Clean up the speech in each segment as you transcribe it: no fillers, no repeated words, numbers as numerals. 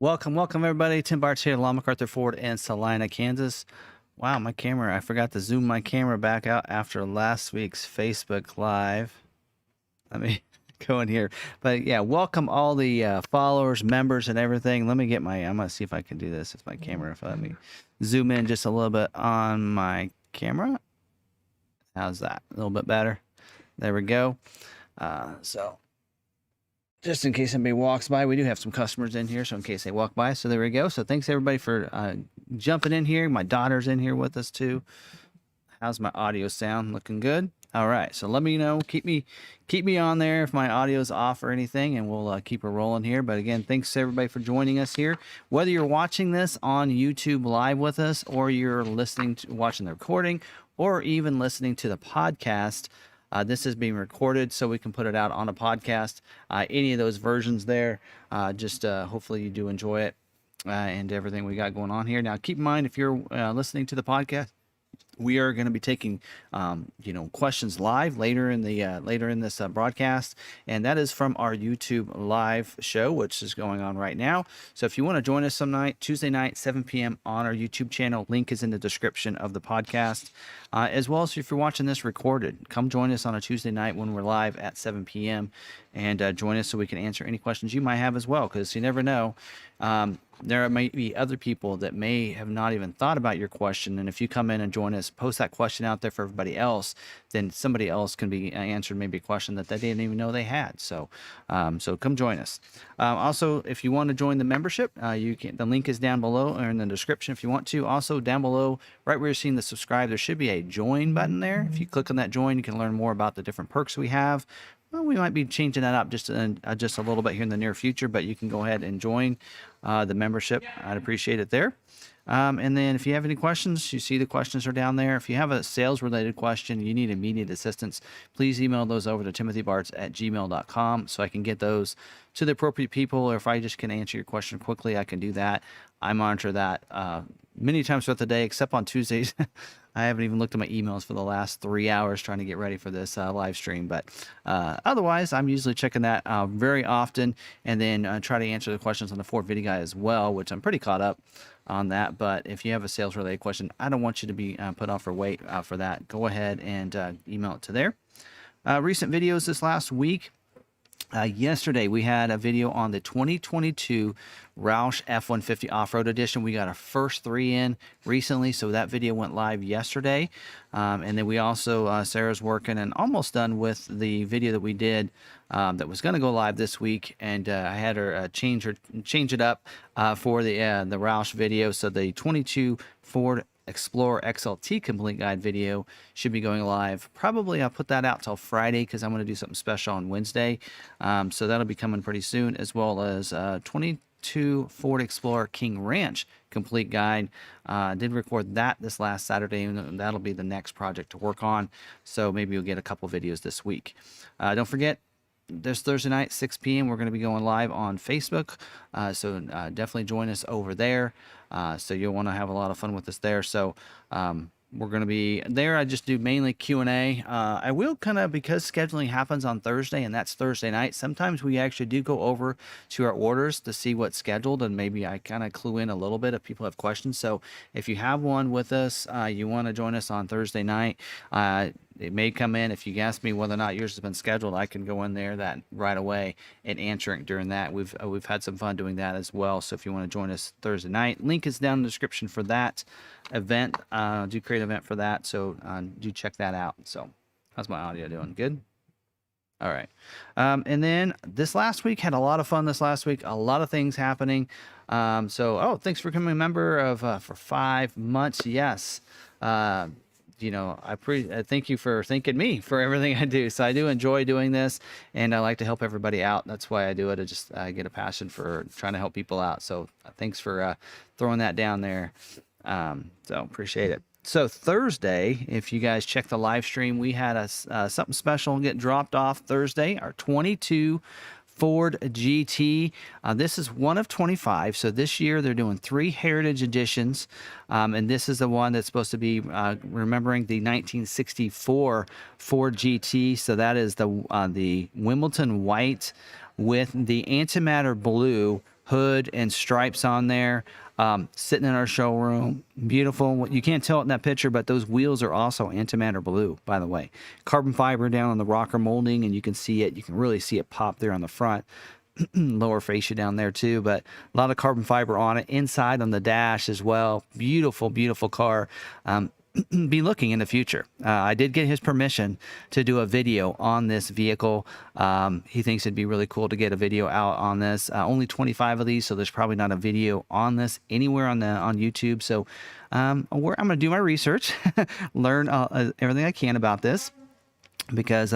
Welcome everybody. Tim Bart's here, Law McArthur Ford in Salina, Kansas. Wow, my camera, I forgot to zoom my camera back out after last week's Facebook Live. Let me go in here. But yeah, welcome all the followers, members, and everything. Let me get I'm going to see if I can do this with my camera. If let me zoom in just a little bit on my camera. How's that? A little bit better. There we go. So just in case somebody walks by, we do have some customers in here, so in case they walk by. So there we go. So thanks everybody for jumping in here. My daughter's in here with us too. How's my audio sound? Looking good? All right. So let me know. Keep me on there if my audio's off or anything, and we'll keep it rolling here. But again, thanks everybody for joining us here. Whether you're watching this on YouTube live with us, or you're watching the recording, or even listening to the podcast. This is being recorded so we can put it out on a podcast. Any of those versions there, hopefully you do enjoy it and everything we got going on here. Now, keep in mind, if you're listening to the podcast, we are going to be taking, questions live later in this broadcast, and that is from our YouTube live show, which is going on right now. So if you want to join us Tuesday night, 7 p.m. on our YouTube channel, link is in the description of the podcast. As well as if you're watching this recorded, come join us on a Tuesday night when we're live at 7 p.m. and join us so we can answer any questions you might have as well, because you never know. There might be other people that may have not even thought about your question, and if you come in and join us, post that question out there for everybody else, then somebody else can be answered maybe a question that they didn't even know they had. So come join us. Also, if you want to join the membership, the link is down below or in the description if you want to. Also, down below, right where you're seeing the subscribe, there should be a join button there. If you click on that join, you can learn more about the different perks we have. Well, we might be changing that up just a little bit here in the near future, but you can go ahead and join the membership. I'd appreciate it there. And then if you have any questions, you see the questions are down there. If you have a sales-related question, you need immediate assistance, please email those over to timothybarts@gmail.com so I can get those to the appropriate people, or if I just can answer your question quickly, I can do that. I monitor that many times throughout the day, except on Tuesdays. I haven't even looked at my emails for the last 3 hours trying to get ready for this live stream. But otherwise, I'm usually checking that very often, and then try to answer the questions on the Ford Video Guy as well, which I'm pretty caught up on that. But if you have a sales related question, I don't want you to be put off or wait for that. Go ahead and email it to there. Recent videos this last week. Yesterday, we had a video on the 2022 Roush F-150 Off-Road Edition. We got our first 3 in recently, so that video went live yesterday. And then we also, Sarah's working and almost done with the video that we did that was going to go live this week, and I had her change it up for the Roush video. So the 22 Ford Explorer XLT complete guide video should be going live. Probably I'll put that out till Friday because I'm going to do something special on Wednesday. So that'll be coming pretty soon, as well as 22 Ford Explorer King Ranch complete guide. Did record that this last Saturday, and that'll be the next project to work on. So maybe you'll get a couple videos this week. Don't forget, this Thursday night, 6 p.m., we're going to be going live on Facebook. So definitely join us over there. So you'll want to have a lot of fun with us there. So we're going to be there. I just do mainly Q&A. I will because scheduling happens on Thursday, and that's Thursday night, sometimes we actually do go over to our orders to see what's scheduled, and maybe I kind of clue in a little bit if people have questions. So if you have one with us, you want to join us on Thursday night, it may come in. If you ask me whether or not yours has been scheduled, I can go in there that right away and answer it during that. We've had some fun doing that as well. So if you want to join us Thursday night, link is down in the description for that event. Do create an event for that. So do check that out. So how's my audio doing? Good? All right. And then this last week, had a lot of fun this last week. A lot of things happening. Thanks for becoming a member of for 5 months. Yes. I thank you for thanking me for everything I do. So I do enjoy doing this, and I like to help everybody out. That's why I do it. I just get a passion for trying to help people out. So thanks for throwing that down there. So appreciate it. So Thursday, if you guys check the live stream, we had something special get dropped off Thursday, our 22 Ford GT. This is one of 25. So this year they're doing 3 Heritage Editions. And this is the one that's supposed to be remembering the 1964 Ford GT. So that is the Wimbledon white with the antimatter blue hood and stripes on there, sitting in our showroom. Beautiful. You can't tell it in that picture, but those wheels are also antimatter blue, by the way. Carbon fiber down on the rocker molding, and you can see it. You can really see it pop there on the front. Lower fascia down there too, but a lot of carbon fiber on it. Inside on the dash as well. Beautiful, beautiful car. Be looking in the future. I did get his permission to do a video on this vehicle. He thinks it'd be really cool to get a video out on this. Only 25 of these, so there's probably not a video on this anywhere on YouTube. So I'm going to do my research, learn everything I can about this, because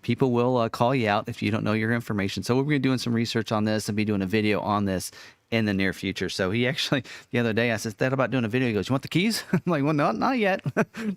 people will call you out if you don't know your information. So we're going to be doing some research on this and be doing a video on this in the near future. So he actually, the other day, I said, "That about doing a video?" He goes, "You want the keys?" I'm like, "Well, no, not yet.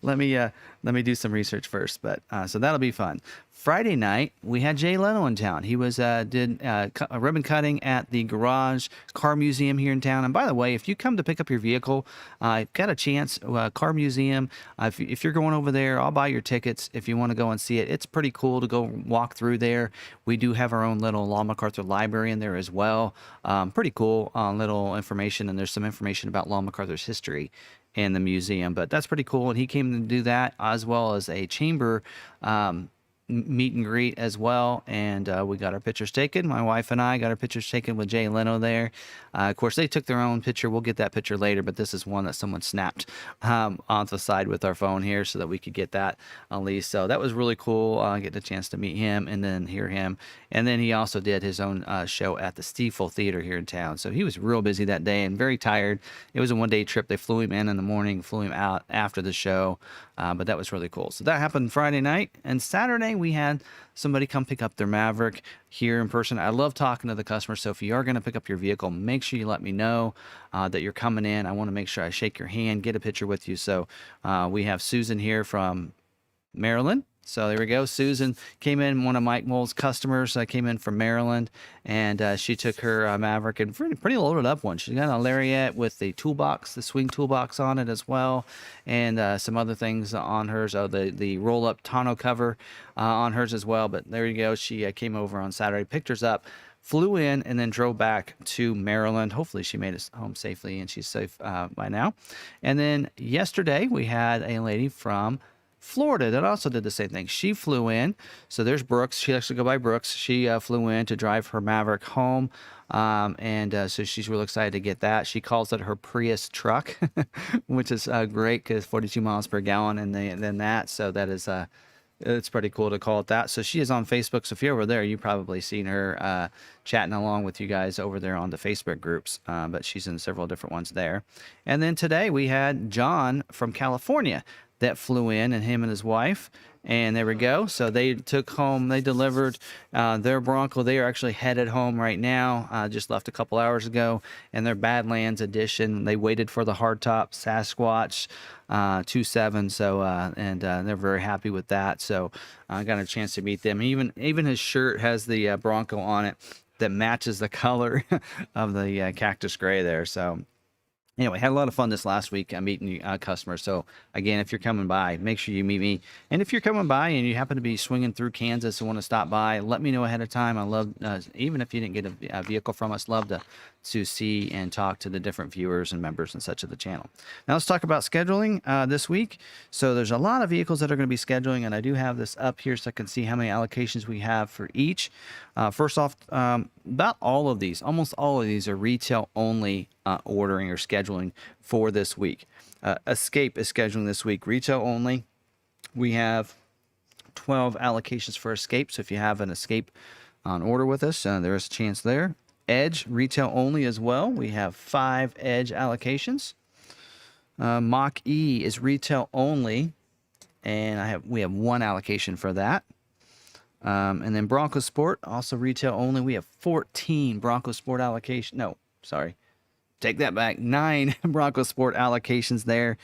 let me do some research first." But so that'll be fun. Friday night, we had Jay Leno in town. He was did a ribbon cutting at the Garage Car Museum here in town. And by the way, if you come to pick up your vehicle, got a chance, Car Museum, if you're going over there, I'll buy your tickets if you want to go and see it. It's pretty cool to go walk through there. We do have our own little Law McArthur library in there as well. Pretty cool little information, and there's some information about Law McArthur's history in the museum. But that's pretty cool. And he came to do that, as well as a chamber meet and greet as well, and we got our pictures taken. My wife and I got our pictures taken with Jay Leno there. Of course, they took their own picture. We'll get that picture later, but this is one that someone snapped on the side with our phone here so that we could get that at least. So that was really cool, getting a chance to meet him and then hear him. And then he also did his own show at the Stiefel Theater here in town. So he was real busy that day and very tired. It was a one-day trip. They flew him in the morning, flew him out after the show, but that was really cool. So that happened Friday night. And Saturday, we had somebody come pick up their Maverick here in person. I love talking to the customer, so if you are going to pick up your vehicle, make sure you let me know that you're coming in. I want to make sure I shake your hand, get a picture with you. So we have Susan here from Maryland. So there we go. Susan came in, one of Mike Moll's customers, came in from Maryland, and she took her Maverick, and pretty loaded up one. She's got a Lariat with the toolbox, the swing toolbox on it as well, and some other things on hers. Oh, the roll-up tonneau cover on hers as well. But there you go. She came over on Saturday, picked hers up, flew in, and then drove back to Maryland. Hopefully she made it home safely, and she's safe by now. And then yesterday we had a lady from Florida that also did the same thing. She flew in. So there's Brooks. She likes to go by Brooks. She flew in to drive her Maverick home. So she's real excited to get that. She calls it her Prius truck, which is great because 42 miles per gallon and then that. So that is it's pretty cool to call it that. So she is on Facebook. So if you're over there, you've probably seen her chatting along with you guys over there on the Facebook groups. But she's in several different ones there. And then today we had John from California that flew in, and him and his wife, and there we go. So they took home, they delivered their Bronco. They are actually headed home right now, just left a couple hours ago, and their Badlands edition. They waited for the hardtop Sasquatch 2.7, so and they're very happy with that. So I got a chance to meet them. Even his shirt has the Bronco on it that matches the color of the cactus gray there. So anyway, had a lot of fun this last week meeting customers. So again, if you're coming by, make sure you meet me. And if you're coming by and you happen to be swinging through Kansas and want to stop by, let me know ahead of time. I love, even if you didn't get a vehicle from us, love to see and talk to the different viewers and members and such of the channel. Now let's talk about scheduling this week. So there's a lot of vehicles that are going to be scheduling, and I do have this up here so I can see how many allocations we have for each. First off, about all of these, almost all of these are retail only ordering or scheduling for this week. Escape is scheduling this week, retail only. We have 12 allocations for Escape, so if you have an Escape on order with us, there is a chance there. Edge, retail only as well. We have 5 Edge allocations. Mach-E is retail only, and we have 1 allocation for that. And then Bronco Sport, also retail only. We have 14 Bronco Sport allocation. No, sorry. Take that back. 9 Bronco Sport allocations there.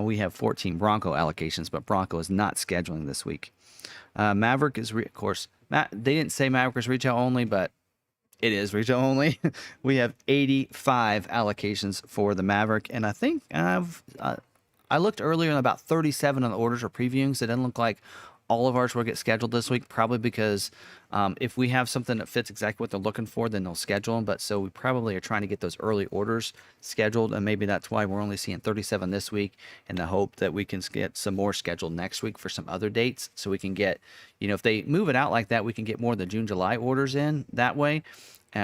We have 14 Bronco allocations, but Bronco is not scheduling this week. Maverick is, of course, they didn't say Maverick is retail only, but it is retail only. We have 85 allocations for the Maverick, and I think I looked earlier and about 37 of the orders are previewing, so it doesn't look like all of ours will get scheduled this week, probably because if we have something that fits exactly what they're looking for, then they'll schedule them. But so we probably are trying to get those early orders scheduled, and maybe that's why we're only seeing 37 this week, in the hope that we can get some more scheduled next week for some other dates, so we can get, if they move it out like that, we can get more of the June, July orders in that way.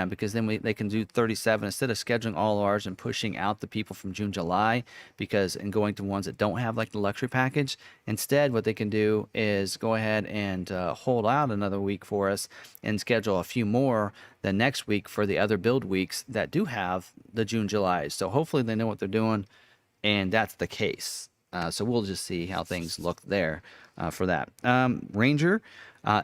Because then they can do 37 instead of scheduling all ours and pushing out the people from June, July, and going to ones that don't have like the luxury package. Instead, what they can do is go ahead and hold out another week for us and schedule a few more the next week for the other build weeks that do have the June, July. So hopefully they know what they're doing, and that's the case. So we'll just see how things look there for that. Ranger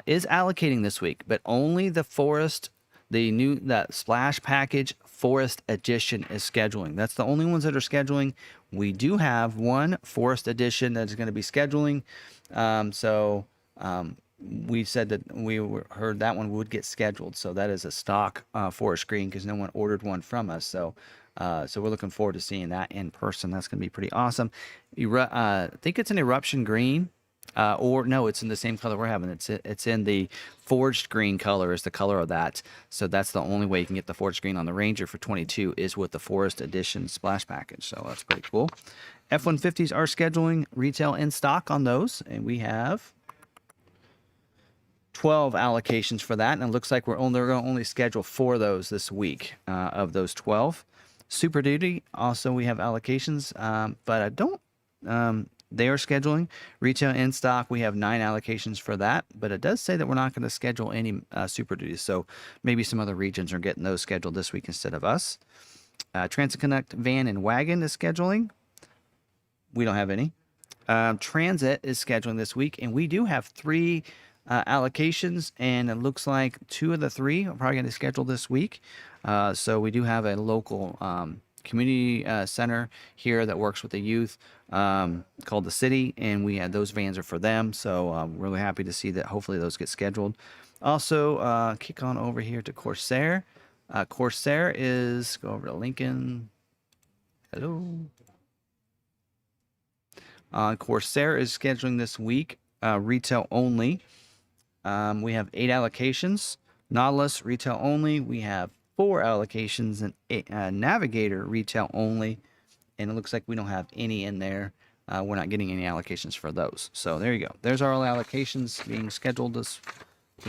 is allocating this week, but only the Forest. That Splash Package Forest Edition is scheduling. That's the only ones that are scheduling. We do have one Forest Edition that is going to be scheduling. We said that we heard that one would get scheduled. So that is a stock Forest Green, because no one ordered one from us. So we're looking forward to seeing that in person. That's going to be pretty awesome. I think it's an Eruption Green. Or no, it's in the same color we're having. It's in the forged green color is the color of that. So that's the only way you can get the forged green on the Ranger for 22 is with the Forest Edition Splash Package. So that's pretty cool. F-150s are scheduling retail in stock on those, and we have 12 allocations for that. And it looks like they're going to only schedule 4 of those this week of those 12. Super Duty, also we have allocations, but I don't... They are scheduling retail in stock. We have 9 allocations for that, but it does say that we're not going to schedule any Super Duties. So maybe some other regions are getting those scheduled this week instead of us. Transit Connect van and wagon is scheduling. We don't have any. Transit is scheduling this week, and we do have 3 allocations, and it looks like 2 of the 3 are probably going to schedule this week. So we do have a local community center here that works with the youth called the City, and we had those vans are for them. So I'm really happy to see that hopefully those get scheduled. Also, kick on over here to Corsair. Corsair is, go over to Lincoln. Hello. Corsair is scheduling this week, retail only. We have 8 allocations. Nautilus, retail only. We have 4 allocations, and Navigator, retail only. And it looks like we don't have any in there. We're not getting any allocations for those. So there you go. There's our allocations being scheduled this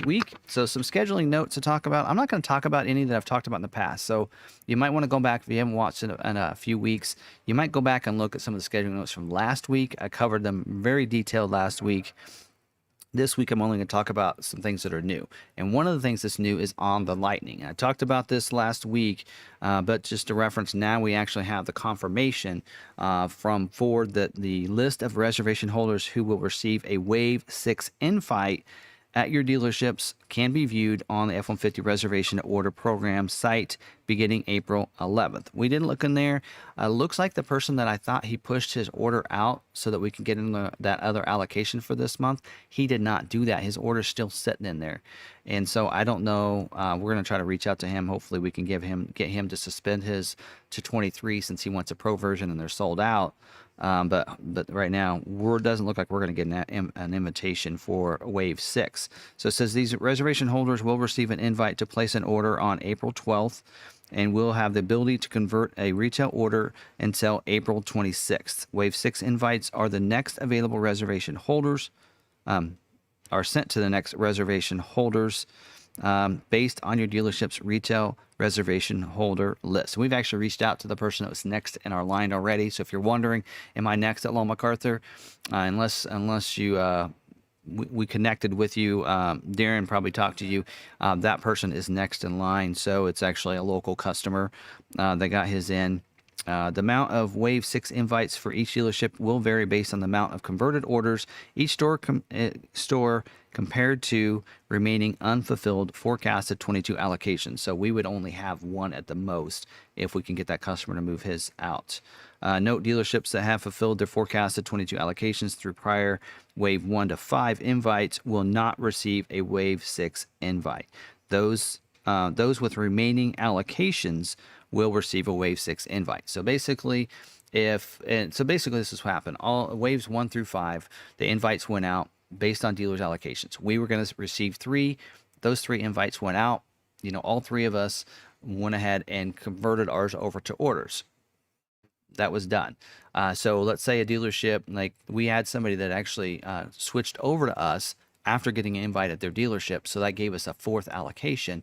week. So some scheduling notes to talk about. I'm not going to talk about any that I've talked about in the past. So you might want to go back, if you haven't watched it in a few weeks, you might go back and look at some of the scheduling notes from last week. I covered them very detailed last week. This week, I'm only going to talk about some things that are new. And one of the things that's new is on the Lightning. I talked about this last week, but just to reference, now we actually have the confirmation from Ford that the list of reservation holders who will receive a Wave 6 invite at your dealerships can be viewed on the F-150 reservation order program site beginning April 11th. We didn't look in there. Looks like the person that I thought he pushed his order out so that we can get in that other allocation for this month, he did not do that. His order's still sitting in there. And so I don't know. We're going to try to reach out to him. Hopefully we can get him to suspend his to 23 since he wants a pro version and they're sold out. But right now, it doesn't look like we're going to get an invitation for Wave 6. So it says these reservation holders will receive an invite to place an order on April 12th, and will have the ability to convert a retail order until April 26th. Wave 6 invites are the next available reservation holders, are sent to the next reservation holders based on your dealership's retail reservation holder list. We've actually reached out to the person that was next in our line already. So if you're wondering, am I next at McArthur? Unless you we connected with you, Darren probably talked to you. That person is next in line. So it's actually a local customer that got his in. The amount of Wave 6 invites for each dealership will vary based on the amount of converted orders each store compared to remaining unfulfilled forecasted 22 allocations. So we would only have 1 at the most if we can get that customer to move his out. Note dealerships that have fulfilled their forecasted 22 allocations through prior Wave 1 to 5 invites will not receive a Wave 6 invite. Those with remaining allocations will receive a Wave 6 invite. So basically, this has happened. All waves 1 through 5, the invites went out. based on dealers' allocations. We were going to receive 3. Those 3 invites went out. All 3 of us went ahead and converted ours over to orders. That was done. So let's say a dealership, like we had somebody that actually switched over to us after getting an invite at their dealership. So that gave us a 4th allocation.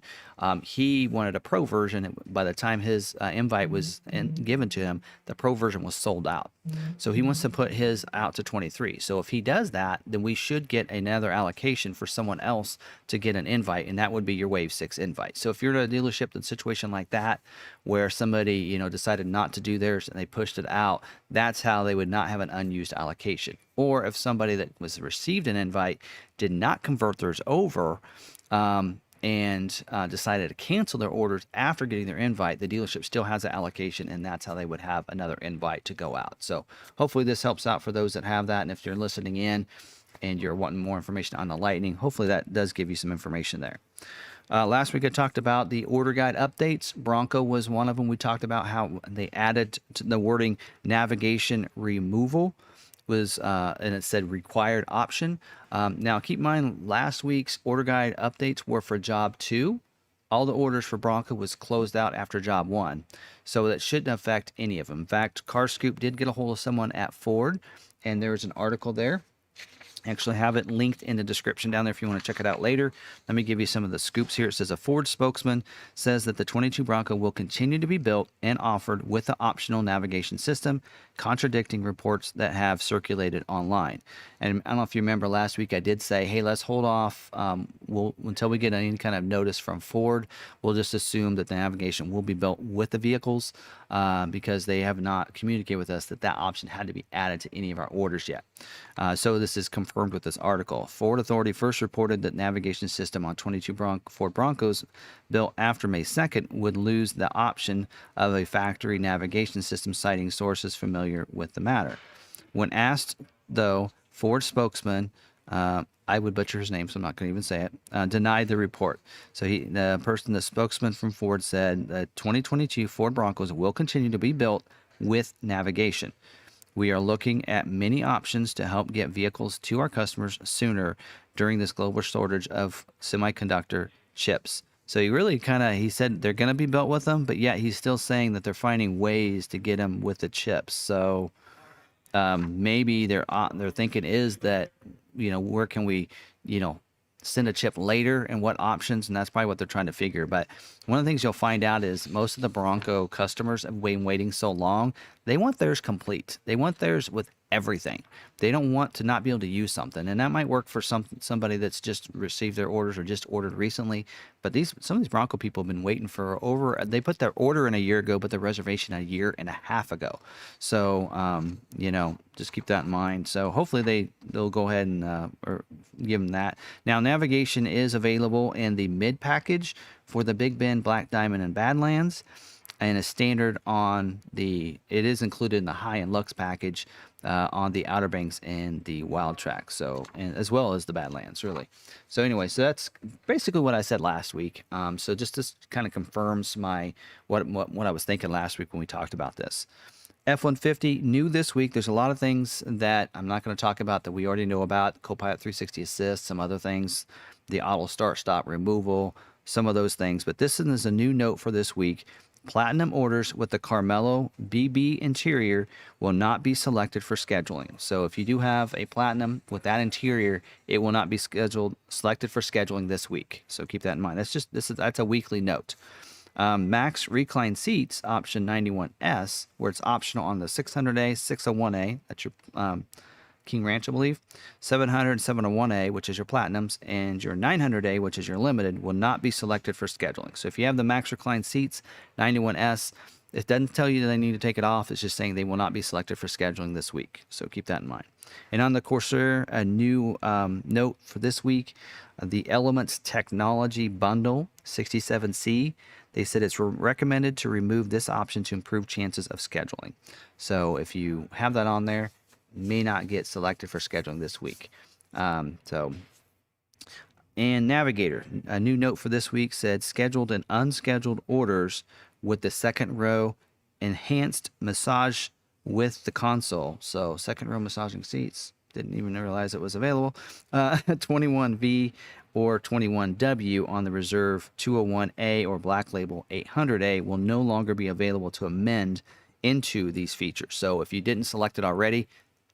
He wanted a pro version. By the time his invite was given to him, the pro version was sold out. So he wants to put his out to 23. So if he does that, then we should get another allocation for someone else to get an invite, and that would be your Wave 6 invite. So if you're at a dealership in a situation like that, where somebody, decided not to do theirs and they pushed it out, that's how they would not have an unused allocation. Or if somebody that was received an invite did not convert theirs over, and decided to cancel their orders after getting their invite, the dealership still has an allocation, and that's how they would have another invite to go out. So hopefully this helps out for those that have that. And if you're listening in and you're wanting more information on the Lightning, hopefully that does give you some information there. Last week I talked about the order guide updates. Bronco was one of them. We talked about how they added to the wording navigation removal was, and it said required option. Now keep in mind, last week's order guide updates were for job 2. All the orders for Bronco was closed out after job 1. So that shouldn't affect any of them. In fact, CarScoop did get a hold of someone at Ford, and there's an article there. Actually have it linked in the description down there if you want to check it out later. Let me give you some of the scoops here. It says a Ford spokesman says that the 22 Bronco will continue to be built and offered with the optional navigation system, contradicting reports that have circulated online. And I don't know if you remember last week I did say, hey, let's hold off until we get any kind of notice from Ford. We'll just assume that the navigation will be built with the vehicles because they have not communicated with us that that option had to be added to any of our orders yet. So this is confirmed with this article. Ford Authority first reported that navigation system on 22 Ford Broncos built after May 2nd would lose the option of a factory navigation system, citing sources familiar with the matter. When asked, though, Ford spokesman, I would butcher his name, so I'm not going to even say it, denied the report. So the spokesman from Ford said that 2022 Ford Broncos will continue to be built with navigation. We are looking at many options to help get vehicles to our customers sooner during this global shortage of semiconductor chips. So he said they're going to be built with them, but yet he's still saying that they're finding ways to get them with the chips. So maybe their thinking is that, where can we, send a chip later and what options, and that's probably what they're trying to figure. But one of the things you'll find out is most of the Bronco customers have been waiting so long, they want theirs complete. They want theirs with everything. They don't want to not be able to use something, and that might work for somebody that's just received their orders or just ordered recently. But some of these Bronco people have been waiting for they put their order in a year ago, but the reservation a year and a half ago. So just keep that in mind. So hopefully they'll go ahead and or give them that. Now navigation is available in the mid package for the Big Bend, Black Diamond, and Badlands, and a standard it is included in the high and Lux package on the Outer Banks and the Wild Track, and as well as the Badlands, really. So anyway, so that's basically what I said last week. So just this kind of confirms what I was thinking last week when we talked about this. F-150 new this week. There's a lot of things that I'm not going to talk about that we already know about. Copilot 360 Assist, some other things, the auto start stop removal, some of those things. But this is a new note for this week. Platinum orders with the Carmelo BB interior will not be selected for scheduling. So if you do have a Platinum with that interior, it will not be selected for scheduling this week. So keep that in mind. That's a weekly note. Max recline seats, option 91S, where it's optional on the 600A, 601A, that's your King Ranch, I believe, 700, 701A, which is your Platinums, and your 900A, which is your Limited, will not be selected for scheduling. So if you have the Max recline seats, 91S, it doesn't tell you that they need to take it off. It's just saying they will not be selected for scheduling this week. So keep that in mind. And on the Corsair, a new note for this week, the Elements Technology Bundle 67C. They said it's recommended to remove this option to improve chances of scheduling. So if you have that on there, may not get selected for scheduling this week. And Navigator, a new note for this week said scheduled and unscheduled orders with the second row enhanced massage with the console. So second row massaging seats. Didn't even realize it was available. 21V or 21W on the reserve 201A or black label 800A will no longer be available to amend into these features. So if you didn't select it already,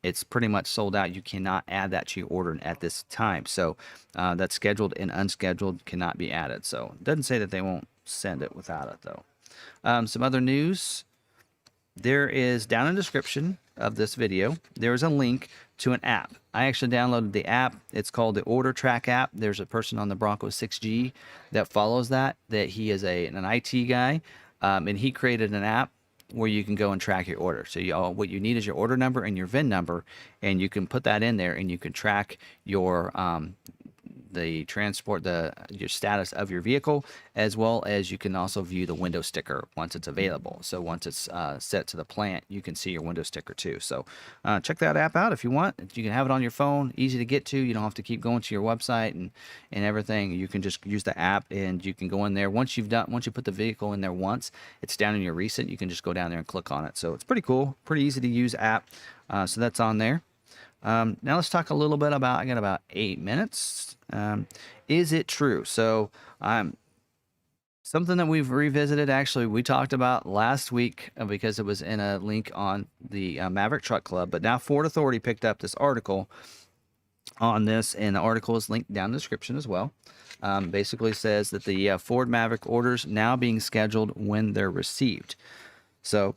it's pretty much sold out. You cannot add that to your order at this time. So that's scheduled and unscheduled cannot be added. So it doesn't say that they won't send it without it though. Some other news. There is down in the description of this video, there is a link to an app. I actually downloaded the app. It's called the Order Track app. There's a person on the Bronco 6G that follows that he is an IT guy, and he created an app where you can go and track your order. So what you need is your order number and your VIN number, and you can put that in there and you can track your your status of your vehicle, as well as you can also view the window sticker once it's available. So once it's set to the plant, you can see your window sticker too. So check that app out if you want. You can have it on your phone, easy to get to. You don't have to keep going to your website and everything. You can just use the app and you can go in there. Once you put the vehicle in there once, it's down in your recent. You can just go down there and click on it. So it's pretty cool, pretty easy to use app. So that's on there. Now let's talk a little bit about, I got about 8 minutes. Is it true? So something that we've revisited, actually, we talked about last week because it was in a link on the Maverick Truck Club, but now Ford Authority picked up this article on this, and the article is linked down in the description as well. Basically says that the Ford Maverick orders now being scheduled when they're received. So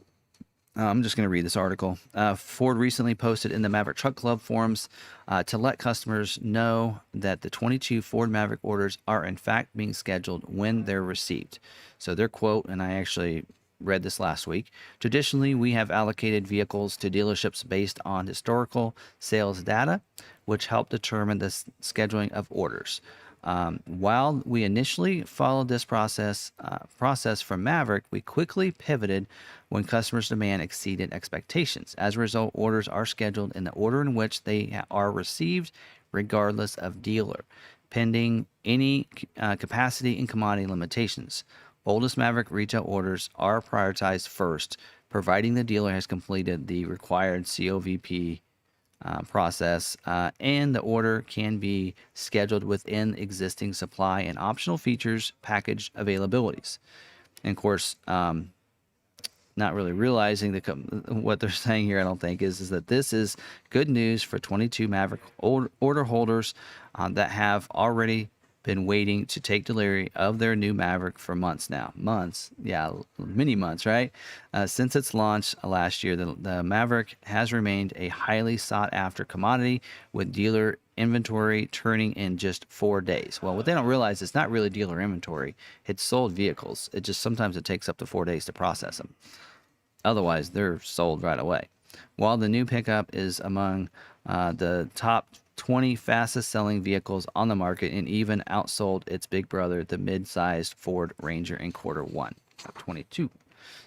I'm just going to read this article. Ford recently posted in the Maverick Truck Club forums to let customers know that the 22 Ford Maverick orders are in fact being scheduled when they're received. So their quote, and I actually read this last week: traditionally, we have allocated vehicles to dealerships based on historical sales data, which help determine the scheduling of orders. While we initially followed this process for Maverick, we quickly pivoted when customers' demand exceeded expectations. As a result, orders are scheduled in the order in which they are received, regardless of dealer, pending any capacity and commodity limitations. Oldest Maverick retail orders are prioritized first, providing the dealer has completed the required COVP process, and the order can be scheduled within existing supply and optional features package availabilities. And of course, not really realizing what they're saying here, I don't think, is that this is good news for 22 Maverick order holders that have already been waiting to take delivery of their new Maverick for months now. Many months, right? Since its launch last year, the Maverick has remained a highly sought after commodity, with dealer inventory turning in just 4 days. Well, what they don't realize is it's not really dealer inventory. It's sold vehicles. It just sometimes it takes up to 4 days to process them. Otherwise, they're sold right away. While the new pickup is among the top 20 fastest selling vehicles on the market and even outsold its big brother, the mid-sized Ford Ranger, in Q1 of 22.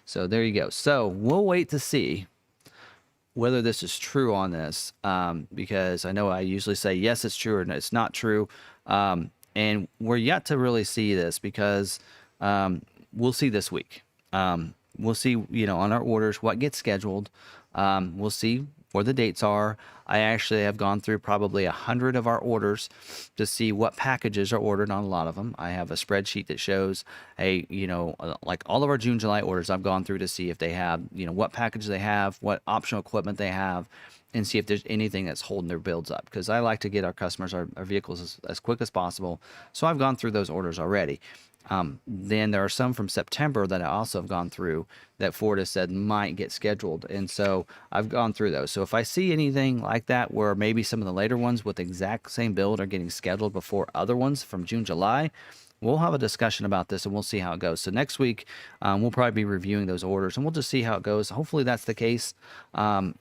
So there you go. So we'll wait to see whether this is true on this, because I know I usually say yes, it's true, or no, it's not true. And we're yet to really see this, because we'll see this week. We'll see, on our orders, what gets scheduled. We'll see where the dates are. I actually have gone through probably 100 of our orders to see what packages are ordered on a lot of them. I have a spreadsheet that shows like all of our June, July orders. I've gone through to see if they have, what package they have, what optional equipment they have, and see if there's anything that's holding their builds up, because I like to get our customers our vehicles as quick as possible. So I've gone through those orders already. Then there are some from September that I also have gone through that Ford has said might get scheduled. And so I've gone through those. So if I see anything like that, where maybe some of the later ones with the exact same build are getting scheduled before other ones from June, July, we'll have a discussion about this and we'll see how it goes. So next week, we'll probably be reviewing those orders and we'll just see how it goes. Hopefully that's the case. I've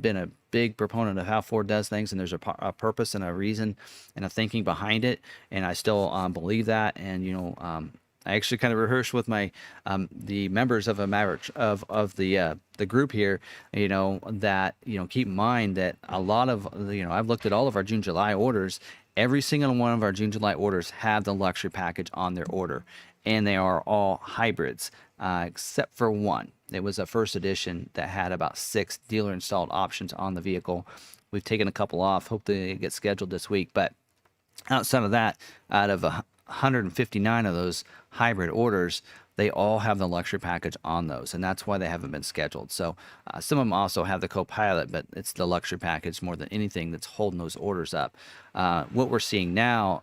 been a big proponent of how Ford does things, and there's a purpose and a reason and a thinking behind it. And I still believe that. And, I actually kind of rehearsed with my the members of a Maverick of the group here, that keep in mind that a lot of I've looked at all of our June, July orders. Every single one of our June, July orders have the luxury package on their order, and they are all hybrids, except for one. It was a first edition that had about 6 dealer installed options on the vehicle. We've taken a couple off. Hopefully they get scheduled this week. But outside of that, out of 159 of those hybrid orders, they all have the luxury package on those, and that's why they haven't been scheduled. So some of them also have the co-pilot, but it's the luxury package more than anything that's holding those orders up. What we're seeing now,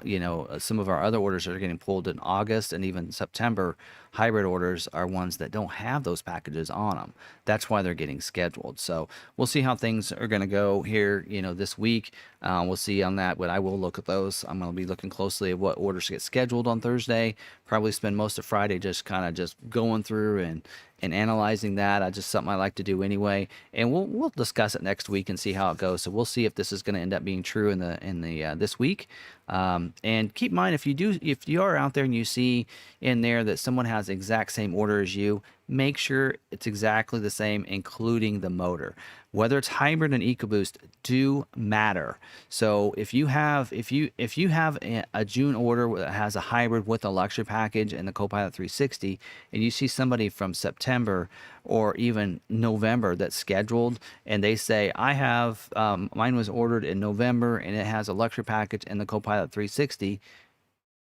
some of our other orders that are getting pulled in August and even September, hybrid orders are ones that don't have those packages on them. That's why they're getting scheduled. So we'll see how things are going to go here, this week. We'll see on that, but I will look at those. I'm going to be looking closely at what orders get scheduled on Thursday. Probably spend most of Friday just kind of just going through and analyzing that. Just something I like to do anyway, and we'll discuss it next week and see how it goes. So we'll see if this is going to end up being true in the this week. And keep in mind, if you are out there and you see in there that someone has the exact same order as you, make sure it's exactly the same, including the motor. Whether it's hybrid and EcoBoost do matter. So if you have a June order that has a hybrid with a luxury package and the Copilot 360, and you see somebody from September or even November that's scheduled, and they say, I have mine was ordered in November and it has a luxury package and the Copilot 360,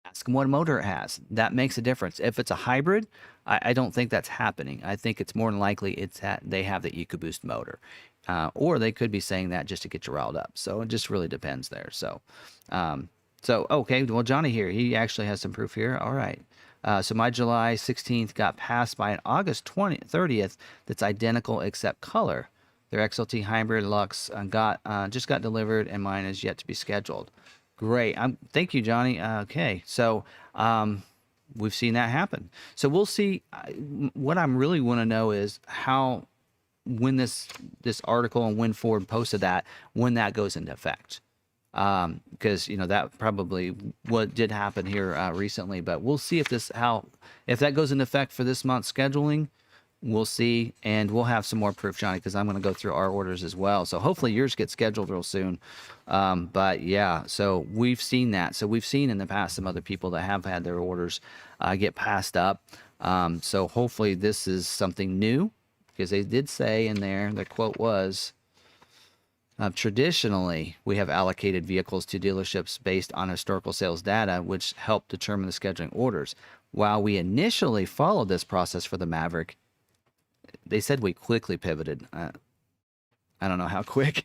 ask them what motor it has. That makes a difference. If it's a hybrid, I don't think that's happening. I think it's more than likely it's that they have the EcoBoost motor. Or they could be saying that just to get you riled up. So it just really depends there. So okay, well, Johnny here, he actually has some proof here. All right. So my July 16th got passed by an August 30th that's identical except color. Their XLT Hybrid Lux just got delivered, and mine is yet to be scheduled. Great. Thank you, Johnny. Okay. So we've seen that happen. So we'll see. What I'm really want to know is when this article and when Ford posted that, when that goes into effect. Because that probably what did happen here recently, but we'll see if that goes into effect for this month's scheduling. We'll see, and we'll have some more proof, Johnny, because I'm going to go through our orders as well. So hopefully yours gets scheduled real soon. But yeah, so we've seen that. So we've seen in the past some other people that have had their orders get passed up. So hopefully this is something new, because they did say in there, the quote was, traditionally, we have allocated vehicles to dealerships based on historical sales data, which help determine the scheduling orders. While we initially followed this process for the Maverick, they said we quickly pivoted. I don't know how quick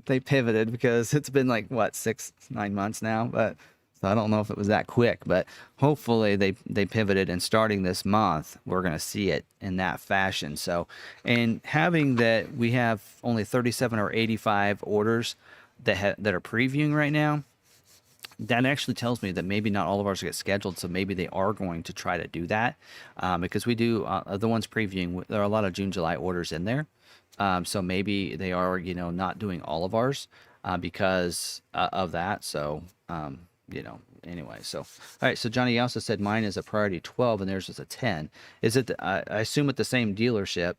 they pivoted, because it's been like, 6-9 months now, but so I don't know if it was that quick, but hopefully they pivoted, and starting this month, we're going to see it in that fashion. So, and having that we have only 37 or 85 orders that are previewing right now, that actually tells me that maybe not all of ours get scheduled, so maybe they are going to try to do that, because we do, the ones previewing, there are a lot of June, July orders in there, so maybe they are, not doing all of ours because of that, so, anyway, so, all right, so Johnny also said mine is a priority 12 and theirs is a 10. Is it, I assume at the same dealership,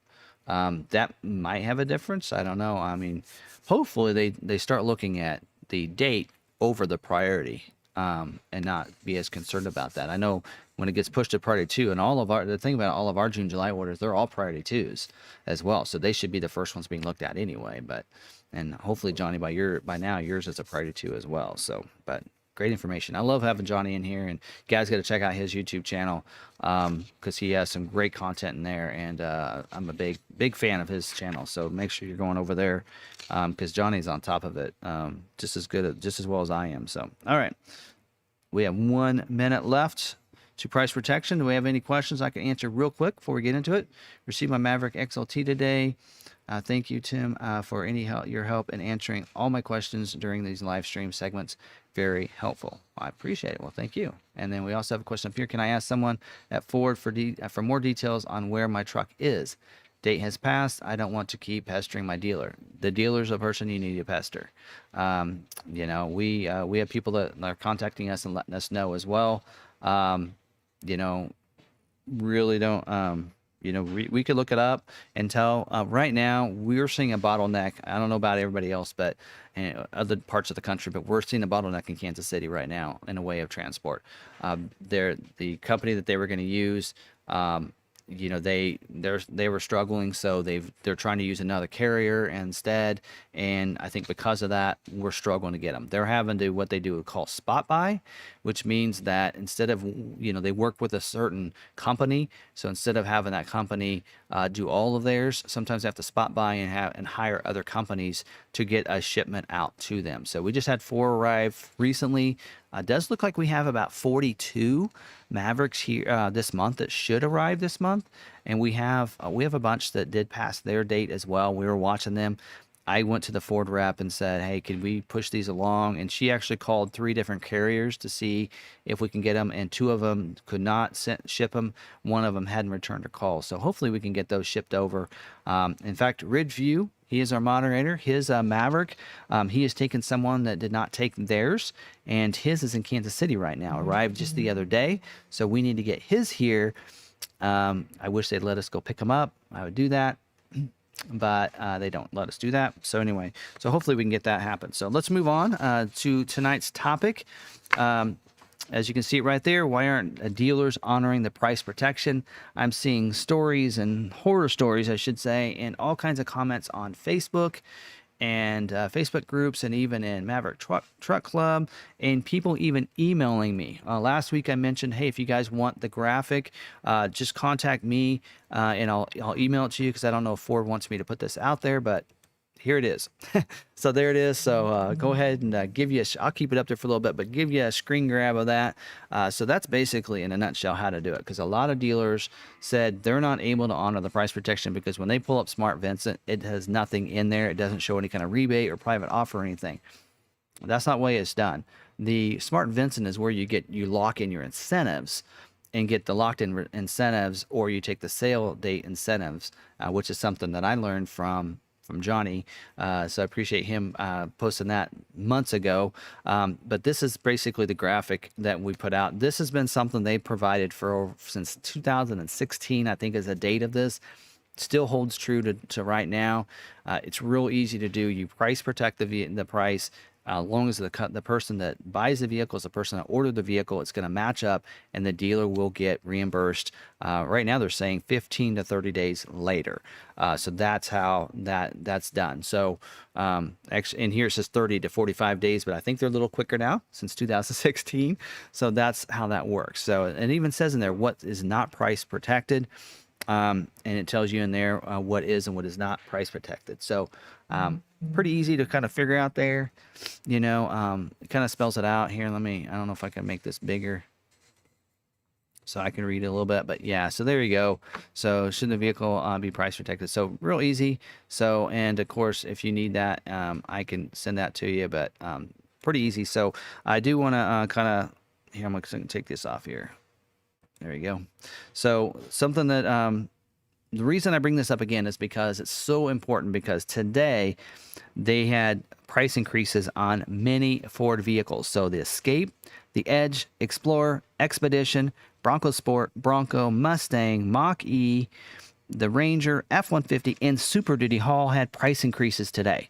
that might have a difference, I don't know, I mean, hopefully they start looking at the date over the priority, and not be as concerned about that. I know when it gets pushed to priority 2, and the thing about all of our June, July orders, they're all priority 2s as well. So they should be the first ones being looked at anyway, and hopefully Johnny, by now yours is a priority 2 as well. So, but great information. I love having Johnny in here, and you guys got to check out his YouTube channel, because he has some great content in there, and I'm a big fan of his channel. So make sure you're going over there, because Johnny's on top of it, just as well as I am. So, all right, we have 1 minute left to price protection. Do we have any questions I can answer real quick before we get into it? Received my Maverick XLT today. Thank you, Tim, for your help in answering all my questions during these live stream segments. Very helpful. I appreciate it. Well, thank you. And then we also have a question up here. Can I ask someone at Ford for more details on where my truck is? Date has passed. I don't want to keep pestering my dealer. The dealer's a person you need to pester. We have people that are contacting us and letting us know as well. Really don't. We could look it up and tell. Right now, we're seeing a bottleneck. I don't know about everybody else, but other parts of the country, but we're seeing a bottleneck in Kansas City right now in a way of transport. The company that they were going to use, you know, they were struggling, so they're trying to use another carrier instead, and I think because of that, we're struggling to get them. They're having to what they do call spot buy, which means that instead of, you know, they work with a certain company, so instead of having that company do all of theirs, sometimes they have to spot buy and hire other companies to get a shipment out to them. So we just had 4 arrive recently. Does look like we have about 42 Mavericks here this month that should arrive this month, and we have a bunch that did pass their date as well. We were watching them. I went to the Ford rep and said, "Hey, can we push these along?" And she actually called 3 different carriers to see if we can get them, and 2 of them could not ship them. 1 of them hadn't returned her call, so hopefully we can get those shipped over. In fact, Ridgeview, he is our moderator. His Maverick, he has taken someone that did not take theirs, and his is in Kansas City right now. Arrived just the other day, so we need to get his here. I wish they'd let us go pick him up. I would do that, but they don't let us do that. So anyway, so hopefully we can get that happen. So let's move on to tonight's topic. As you can see it right there, why aren't dealers honoring the price protection? I'm seeing stories and horror stories, I should say, and all kinds of comments on Facebook and Facebook groups, and even in Maverick Truck Club, and people even emailing me. Last week I mentioned, hey, if you guys want the graphic, just contact me, and I'll email it to you, because I don't know if Ford wants me to put this out there, but here it is. So there it is. So go ahead and give you I'll keep it up there for a little bit, but give you a screen grab of that. So that's basically in a nutshell how to do it, because a lot of dealers said they're not able to honor the price protection because when they pull up Smart Vincent, it has nothing in there. It doesn't show any kind of rebate or private offer or anything. That's not the way it's done. The Smart Vincent is where you lock in your incentives and get the locked in incentives, or you take the sale date incentives, which is something that I learned from Johnny. So I appreciate him posting that months ago. But this is basically the graphic that we put out. This has been something they provided since 2016, I think is the date of this. Still holds true to right now. It's real easy to do. You price protect the price. As long as the person that buys the vehicle is the person that ordered the vehicle, it's going to match up, and the dealer will get reimbursed. Right now, they're saying 15 to 30 days later. So that's how that's done. So actually, in here it says 30 to 45 days, but I think they're a little quicker now since 2016. So that's how that works. So it even says in there what is not price protected. And it tells you in there what is and what is not price protected. So pretty easy to kind of figure out there. You know, it kind of spells it out here. I don't know if I can make this bigger so I can read it a little bit, but yeah, so there you go. So should the vehicle be price protected? So real easy. So, and of course, if you need that, I can send that to you, but pretty easy. So I do want to kind of, here, I'm going to take this off here. There you go. So something that, the reason I bring this up again is because it's so important, because today they had price increases on many Ford vehicles. So the Escape, the Edge, Explorer, Expedition, Bronco Sport, Bronco, Mustang, Mach-E, the Ranger, F-150, and Super Duty all had price increases today.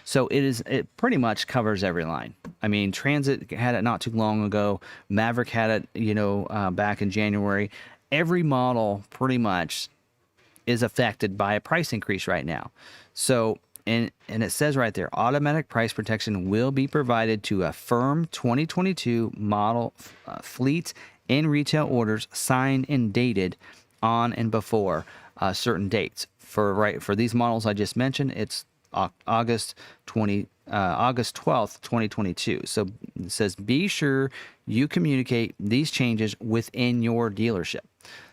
So it pretty much covers every line. I mean, Transit had it not too long ago. Maverick had it, you know, back in January. Every model pretty much is affected by a price increase right now. So, and it says right there, automatic price protection will be provided to a firm 2022 model fleet and retail orders signed and dated on and before certain dates. For these models I just mentioned, it's August 12th, 2022. So it says, be sure you communicate these changes within your dealership.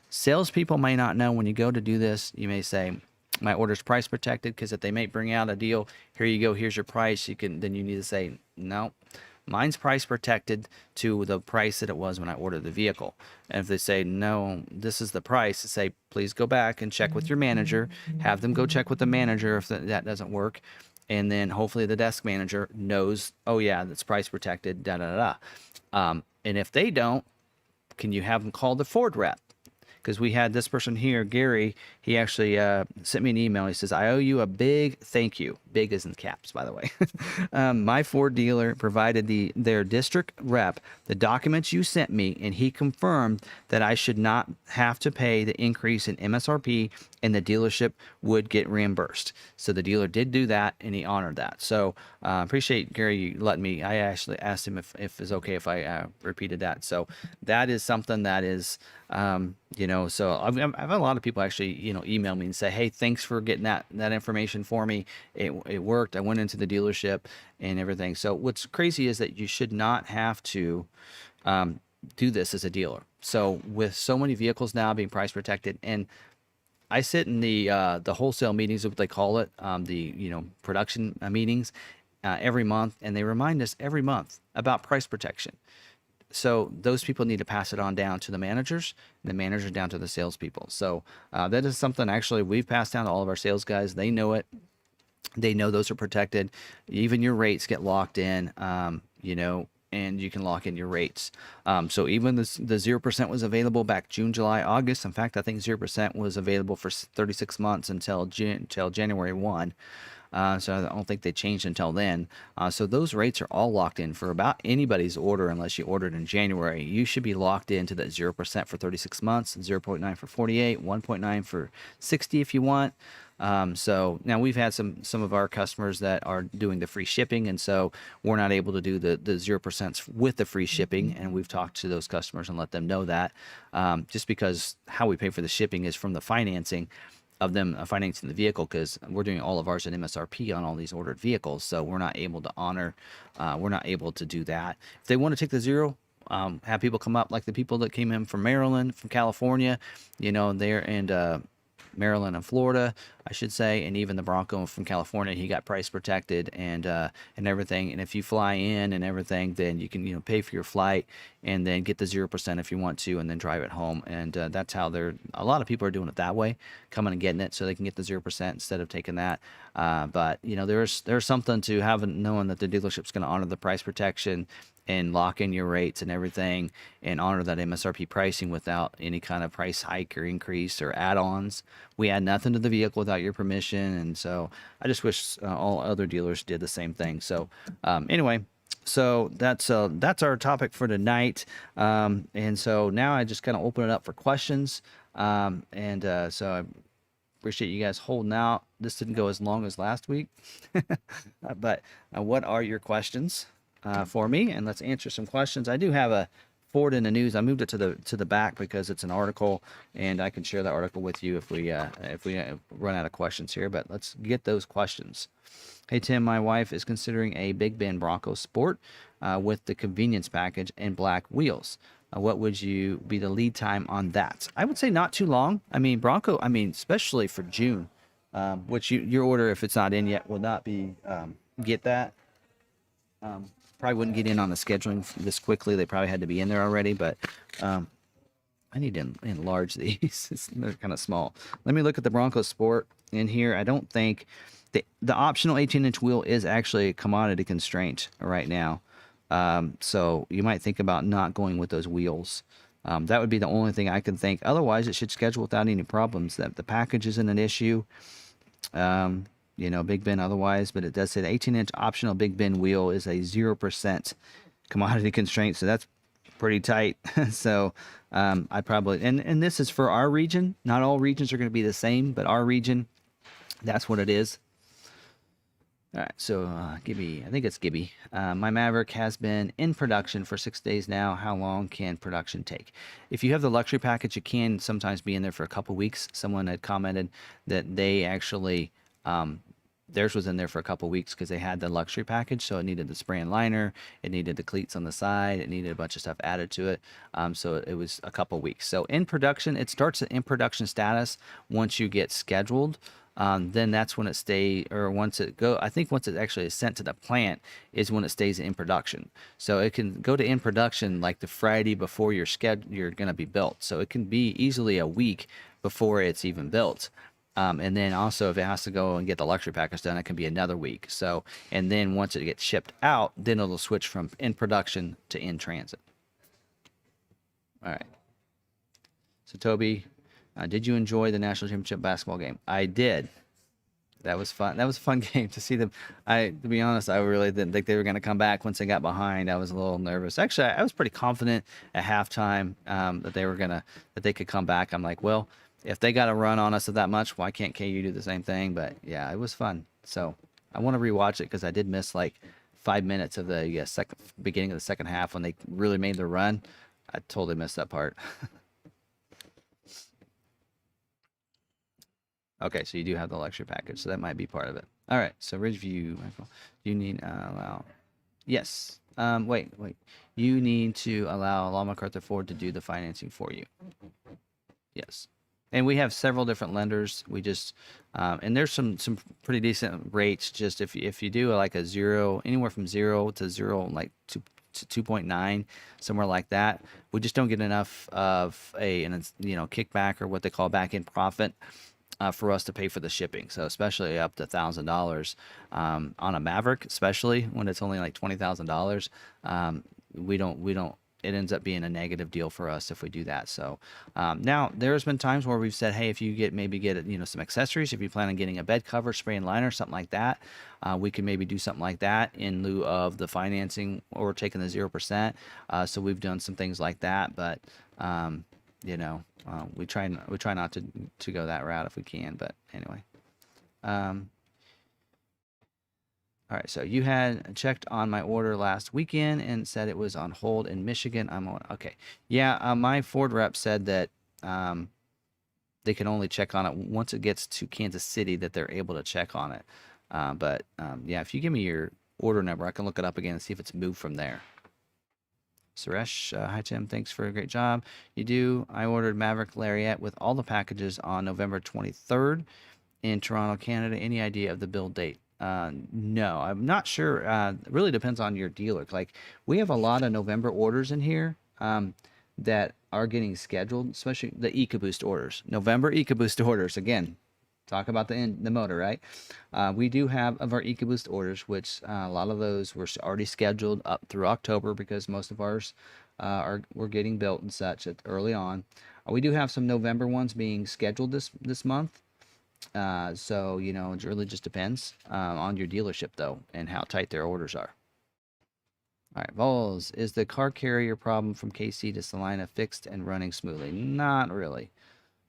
Salespeople may not know when you go to do this. You may say, my order's price protected, because if they may bring out a deal, here you go, here's your price. Then you need to say, no, mine's price protected to the price that it was when I ordered the vehicle. And if they say, no, this is the price, say, please go back and check with your manager. Have them go check with the manager if that doesn't work. And then hopefully the desk manager knows, oh yeah, that's price protected, da da da. And if they don't, can you have them call the Ford rep? because we had this person here, Gary. He actually sent me an email. He says, I owe you a big thank you. Big is in caps, by the way. My Ford dealer provided their district rep the documents you sent me, and he confirmed that I should not have to pay the increase in MSRP, and the dealership would get reimbursed. So the dealer did do that, and he honored that. So appreciate Gary you letting me. I actually asked him if it's okay if I repeated that. So that is something that is, so I've had a lot of people actually, email me and say, hey, thanks for getting that information for me. It worked. I went into the dealership and everything. So what's crazy is that you should not have to do this as a dealer. So with so many vehicles now being price protected, and I sit in the wholesale meetings, what they call it, the production meetings every month, and they remind us every month about price protection. So those people need to pass it on down to the managers, and the managers down to the salespeople. So that is something actually we've passed down to all of our sales guys. They know it. They know those are protected. Even your rates get locked in, and you can lock in your rates. So even the 0% was available back June, July, August. In fact, I think 0% was available for 36 months until January 1. So I don't think they changed until then. So those rates are all locked in for about anybody's order, unless you ordered in January. You should be locked into that 0% for 36 months, 0.9 for 48, 1.9 for 60 if you want. So now we've had some of our customers that are doing the free shipping, and so we're not able to do the 0% with the free shipping, and we've talked to those customers and let them know that, just because how we pay for the shipping is from the financing of them financing the vehicle, because we're doing all of ours at MSRP on all these ordered vehicles, so we're not able to honor, we're not able to do that. If they want to take the 0, have people come up, like the people that came in from Maryland, from California, they're in Maryland and Florida, I should say, and even the Bronco from California, he got price protected and everything. And if you fly in and everything, then you can pay for your flight and then get the 0% if you want to, and then drive it home. And that's how a lot of people are doing it that way, coming and getting it so they can get the 0% instead of taking that. But there's something to having knowing that the dealership's going to honor the price protection and lock in your rates and everything and honor that MSRP pricing without any kind of price hike or increase or add-ons. We add nothing to the vehicle without your permission, and so I just wish all other dealers did the same thing. So anyway, so that's our topic for tonight, and so now I just kind of open it up for questions, so I appreciate you guys holding out. This didn't go as long as last week, but what are your questions for me? And let's answer some questions. I do have a Ford in the news. I moved it to the back because it's an article, and I can share that article with you if we run out of questions here. But let's get those questions. Hey Tim, my wife is considering a Big Ben Bronco Sport with the convenience package and black wheels. What would you be the lead time on that? I would say not too long. I mean, Bronco, especially for June, which your order, if it's not in yet, will not be get that. Probably wouldn't get in on the scheduling this quickly. They probably had to be in there already, but I need to enlarge these. They're kind of small. Let me look at the Bronco Sport in here. I don't think the optional 18-inch wheel is actually a commodity constraint right now. So you might think about not going with those wheels. That would be the only thing I can think. Otherwise, it should schedule without any problems. That the package isn't an issue. Big Ben otherwise, but it does say the 18-inch optional Big Ben wheel is a 0% commodity constraint, so that's pretty tight. So I probably, and this is for our region. Not all regions are going to be the same, but our region, that's what it is. All right, so Kubbi, I think it's Kubbi. My Maverick has been in production for 6 days now. How long can production take? If you have the luxury package, you can sometimes be in there for a couple weeks. Someone had commented that they actually theirs was in there for a couple weeks because they had the luxury package, so it needed the spray and liner, it needed the cleats on the side, it needed a bunch of stuff added to it, so it was a couple weeks. So in production, it starts at in production status once you get scheduled. Then that's when it once it actually is sent to the plant is when it stays in production. So it can go to in production like the Friday before you're going to be built. So it can be easily a week before it's even built. And then also if it has to go and get the luxury package done, it can be another week. So, and then once it gets shipped out, then it'll switch from in production to in transit. All right. So Toby, Did you enjoy the national championship basketball game? I did. That was fun. That was a fun game to see them. To be honest, I really didn't think they were going to come back once they got behind. I was a little nervous. Actually, I was pretty confident at halftime that they could come back. I'm like, well, if they got to run on us that much, why can't KU do the same thing? But yeah, it was fun. So I want to rewatch it because I did miss like 5 minutes of the beginning of the second half when they really made their run. I totally missed that part. Okay, so you do have the lecture package, so that might be part of it. All right, so Ridgeview, Michael, you need allow. Yes. Wait. You need to allow McArthur Ford to do the financing for you. Yes. And we have several different lenders. We just and there's some pretty decent rates. Just if you do like a zero, anywhere from 0 to 0, like to 2.9, somewhere like that. We just don't get enough of a kickback or what they call back end profit. For us to pay for the shipping, so especially up to $1,000 on a Maverick, especially when it's only like $20,000, we don't. It ends up being a negative deal for us if we do that. So now there's been times where we've said, hey, if you maybe get some accessories, if you plan on getting a bed cover, spray and liner, something like that, we can maybe do something like that in lieu of the financing or taking the 0%. So we've done some things like that, but we try not to go that route if we can, but anyway. All right, so you had checked on my order last weekend and said it was on hold in Michigan. I'm on. Okay, yeah. My Ford rep said that they can only check on it once it gets to Kansas City, that they're able to check on it. But yeah, if you give me your order number, I can look it up again and see if it's moved from there. Suresh, hi Tim, thanks for a great job. You do. I ordered Maverick Lariat with all the packages on November 23rd in Toronto, Canada. Any idea of the build date? No, I'm not sure. It really depends on your dealer. Like we have a lot of November orders in here that are getting scheduled, especially the EcoBoost orders. November EcoBoost orders. Again, talk about the motor, right? We do have of our EcoBoost orders, which a lot of those were already scheduled up through October because most of ours were getting built and such early on. We do have some November ones being scheduled this month. So it really just depends on your dealership though and how tight their orders are. All right, Vols, is the car carrier problem from KC to Salina fixed and running smoothly? Not really.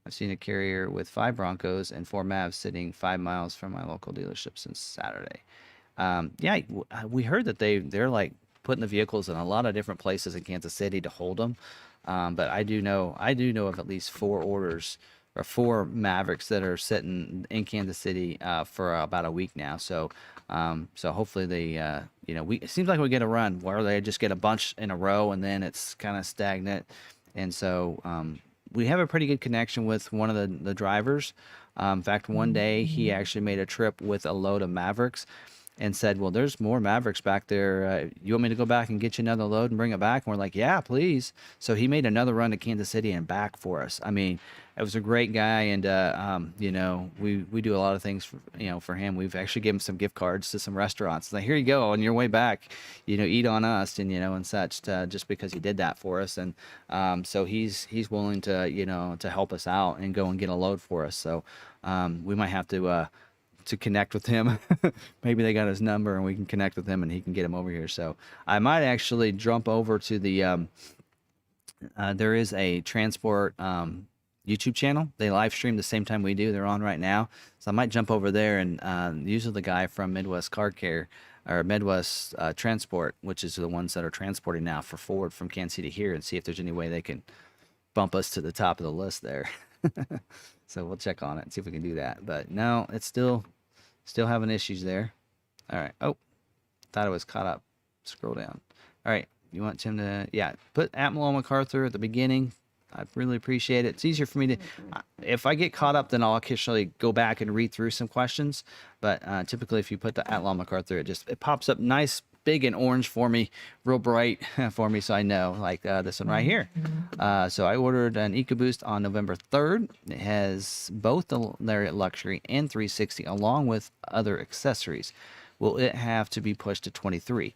I've seen a carrier with 5 Broncos and 4 Mavs sitting 5 miles from my local dealership since Saturday. Yeah, we heard that they're like putting the vehicles in a lot of different places in Kansas City to hold them. But I do know of at least 4 orders or 4 Mavericks that are sitting in Kansas City for about a week now. So hopefully they it seems like we get a run where they just get a bunch in a row and then it's kind of stagnant. And so we have a pretty good connection with one of the drivers. In fact, one day he actually made a trip with a load of Mavericks and said, well, there's more Mavericks back there. You want me to go back and get you another load and bring it back? And we're like, yeah, please. So he made another run to Kansas City and back for us. I mean, it was a great guy. And, we do a lot of things for him. We've actually given him some gift cards to some restaurants. Like, here you go on your way back, eat on us and such, just because he did that for us. And so he's willing to help us out and go and get a load for us. So we might have to connect with him. Maybe they got his number and we can connect with him and he can get him over here. So I might actually jump over to the there is a transport YouTube channel. They live stream the same time we do. They're on right now. So I might jump over there and usually the guy from Midwest Car Care or Midwest Transport, which is the ones that are transporting now for Ford from Kansas City here, and see if there's any way they can bump us to the top of the list there. So we'll check on it and see if we can do that. But no, it's still having issues there. All right. Oh, thought it was caught up. Scroll down. All right. You want Tim to, put @McArthur at the beginning. I really appreciate it. It's easier for me to, if I get caught up, then I'll actually go back and read through some questions. But typically, if you put the @McArthur, it pops up nice, big and orange for me, real bright for me, so I know, like this one right here. So I ordered an EcoBoost on November 3rd. It has both the Lariat Luxury and 360 along with other accessories. Will it have to be pushed to 23?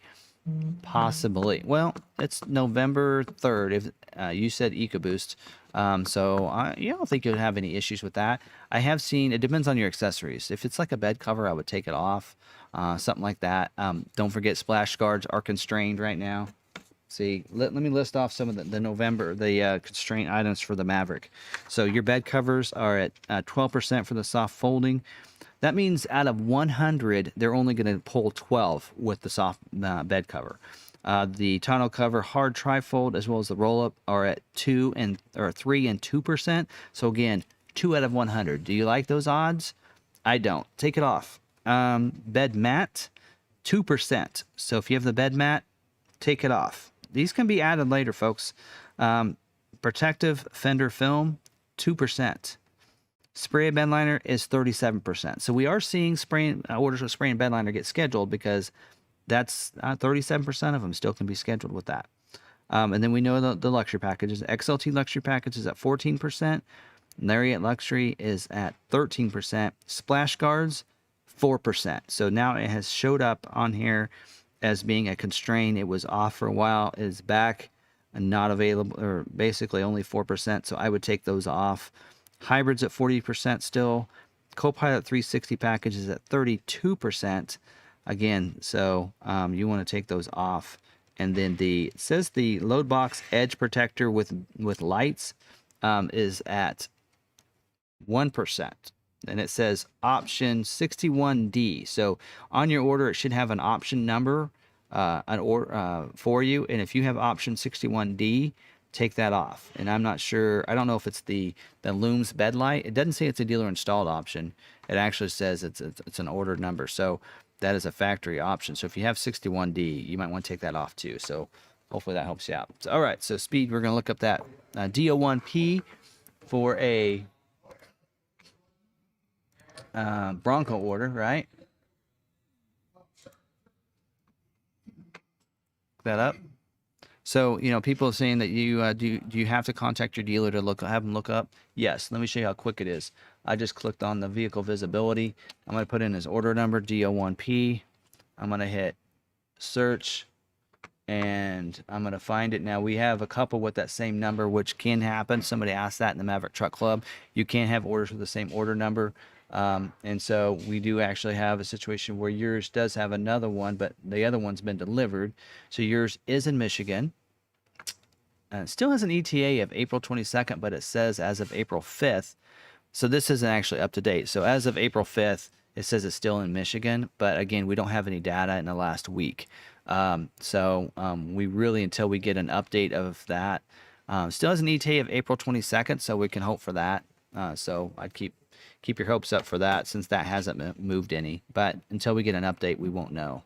Possibly. Well, it's November 3rd. If you said EcoBoost, so I don't think you'll have any issues with that. I have seen it depends on your accessories. If it's like a bed cover, I would take it off, something like that. Don't forget splash guards are constrained right now. See, let me list off some of the constraint items for the Maverick. So your bed covers are at 12% for the soft folding. That means out of 100, they're only going to pull 12 with the soft bed cover. The tonneau cover hard trifold as well as the roll-up are at 3 and 2%. So again, 2 out of 100. Do you like those odds? I don't. Take it off. Bed mat, 2%. So if you have the bed mat, take it off. These can be added later, folks. Protective fender film, 2%. Spray and bed liner is 37%. So we are seeing orders with spray and bed liner get scheduled because that's 37% of them still can be scheduled with that. And then we know the luxury packages. XLT luxury package is at 14%. Lariat luxury is at 13%. Splash guards, 4%. So now it has showed up on here as being a constraint. It was off for a while, is back and not available, or basically only 4%. So I would take those off. Hybrids at 40% still. Copilot 360 package is at 32%. Again, so you want to take those off. And then it says the load box edge protector with lights is at 1%. And it says option 61D. So on your order, it should have an option number for you. And if you have option 61D, take that off. And I'm not sure, I don't know if it's the Looms bed light. It doesn't say it's a dealer installed option. It actually says it's an ordered number. So that is a factory option. So if you have 61D, you might want to take that off too. So hopefully that helps you out. So, all right, so speed, we're going to look up that DO1P for a Bronco order, right? Look that up. So, people are saying that you do you have to contact your dealer to have them look up? Yes. Let me show you how quick it is. I just clicked on the vehicle visibility. I'm going to put in his order number, DO1P. I'm going to hit search, and I'm going to find it. Now, we have a couple with that same number, which can happen. Somebody asked that in the Maverick Truck Club. You can't have orders with the same order number. And so we do actually have a situation where yours does have another one, but the other one's been delivered. So yours is in Michigan. It still has an ETA of April 22nd, but it says as of April 5th. So this isn't actually up to date. So as of April 5th, it says it's still in Michigan. But again, we don't have any data in the last week. We really, until we get an update of that, still has an ETA of April 22nd. So we can hope for that. So I'd keep your hopes up for that, since that hasn't moved any. But until we get an update, we won't know.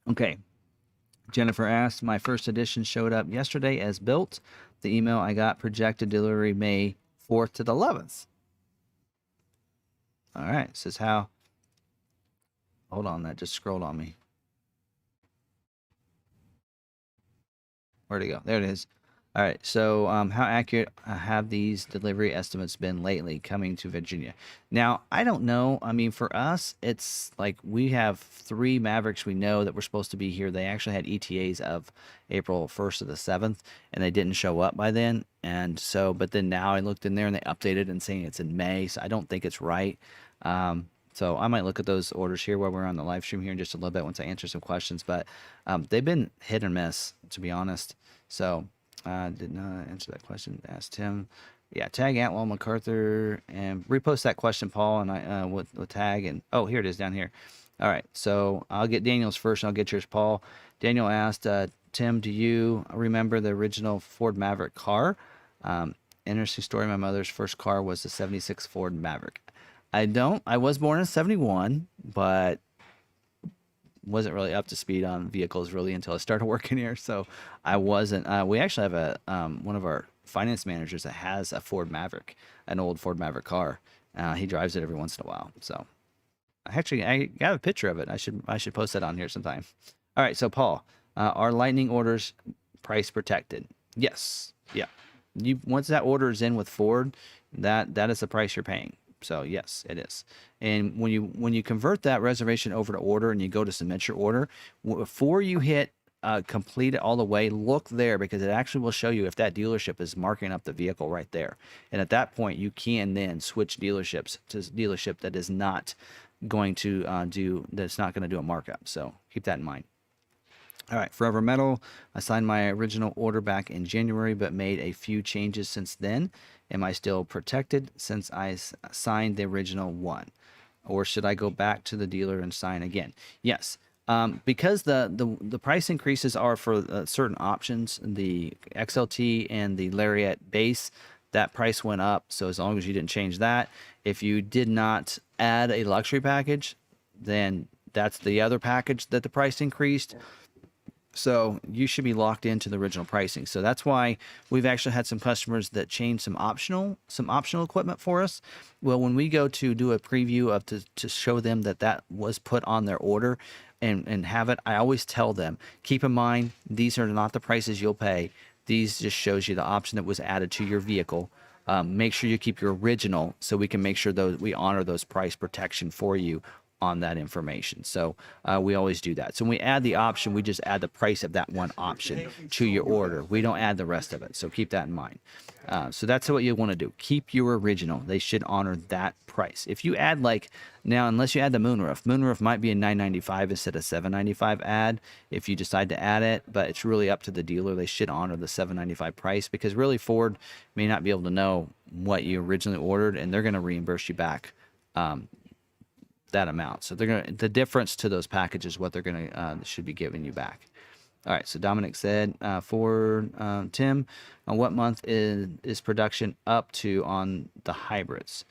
Okay. Jennifer asked, my first edition showed up yesterday as built. The email I got projected delivery May 4th to the 11th. All right. It says how. Hold on. That just scrolled on me. Where'd it go? There it is. All right, so how accurate have these delivery estimates been lately coming to Virginia? Now, I don't know. I mean, for us, it's like we have 3 Mavericks we know that were supposed to be here. They actually had ETAs of April 1st to the 7th, and they didn't show up by then. And so, but then now I looked in there and they updated and saying it's in May, so I don't think it's right. So I might look at those orders here while we're on the live stream here in just a little bit once I answer some questions. But they've been hit or miss, to be honest. So... did not answer that question. Asked him. Yeah, tag Antwell McArthur and repost that question, Paul, and I with tag. And oh, here it is down here. All right, so I'll get Daniel's first, and I'll get yours, Paul. Daniel asked, Tim, do you remember the original Ford Maverick car? Interesting story. My mother's first car was the '76 Ford Maverick. I don't. I was born in '71, but wasn't really up to speed on vehicles really until I started working here. So I wasn't. We actually have one of our finance managers that has a Ford Maverick, an old Ford Maverick car. He drives it every once in a while. So I got a picture of it. I should post that on here sometime. All right. So Paul, are Lightning orders price protected? Yes. Yeah. Once that order is in with Ford, that is the price you're paying. So yes, it is. And when you convert that reservation over to order and you go to submit your order, before you hit complete it all the way, look there, because it actually will show you if that dealership is marking up the vehicle right there. And at that point, you can then switch dealerships to dealership that is not going to that's not going to do a markup. So keep that in mind. All right, Forever Metal. I signed my original order back in January, but made a few changes since then. Am I still protected since I signed the original one? Or should I go back to the dealer and sign again? Yes, because the price increases are for certain options. The XLT and the Lariat base, that price went up. So as long as you didn't change that, if you did not add a luxury package, then that's the other package that the price increased. So you should be locked into the original pricing. So that's why we've actually had some customers that change some optional equipment for us. Well, when we go to do a preview of to show them that was put on their order and have it, I always tell them, keep in mind, these are not the prices you'll pay. These just shows you the option that was added to your vehicle. Make sure you keep your original so we can make sure we honor those price protection for you on that information. So we always do that. So when we add the option, we just add the price of that one option to your order. We don't add the rest of it. So keep that in mind. So that's what you want to do. Keep your original. They should honor that price. If you add now, unless you add the moonroof might be a $995 instead of $795 add if you decide to add it, but it's really up to the dealer. They should honor the $795 price, because really Ford may not be able to know what you originally ordered, and they're going to reimburse you back that amount. So the difference to those packages, what they're gonna should be giving you back. All right. So Dominic said, for Tim, on what month is production up to on the hybrids?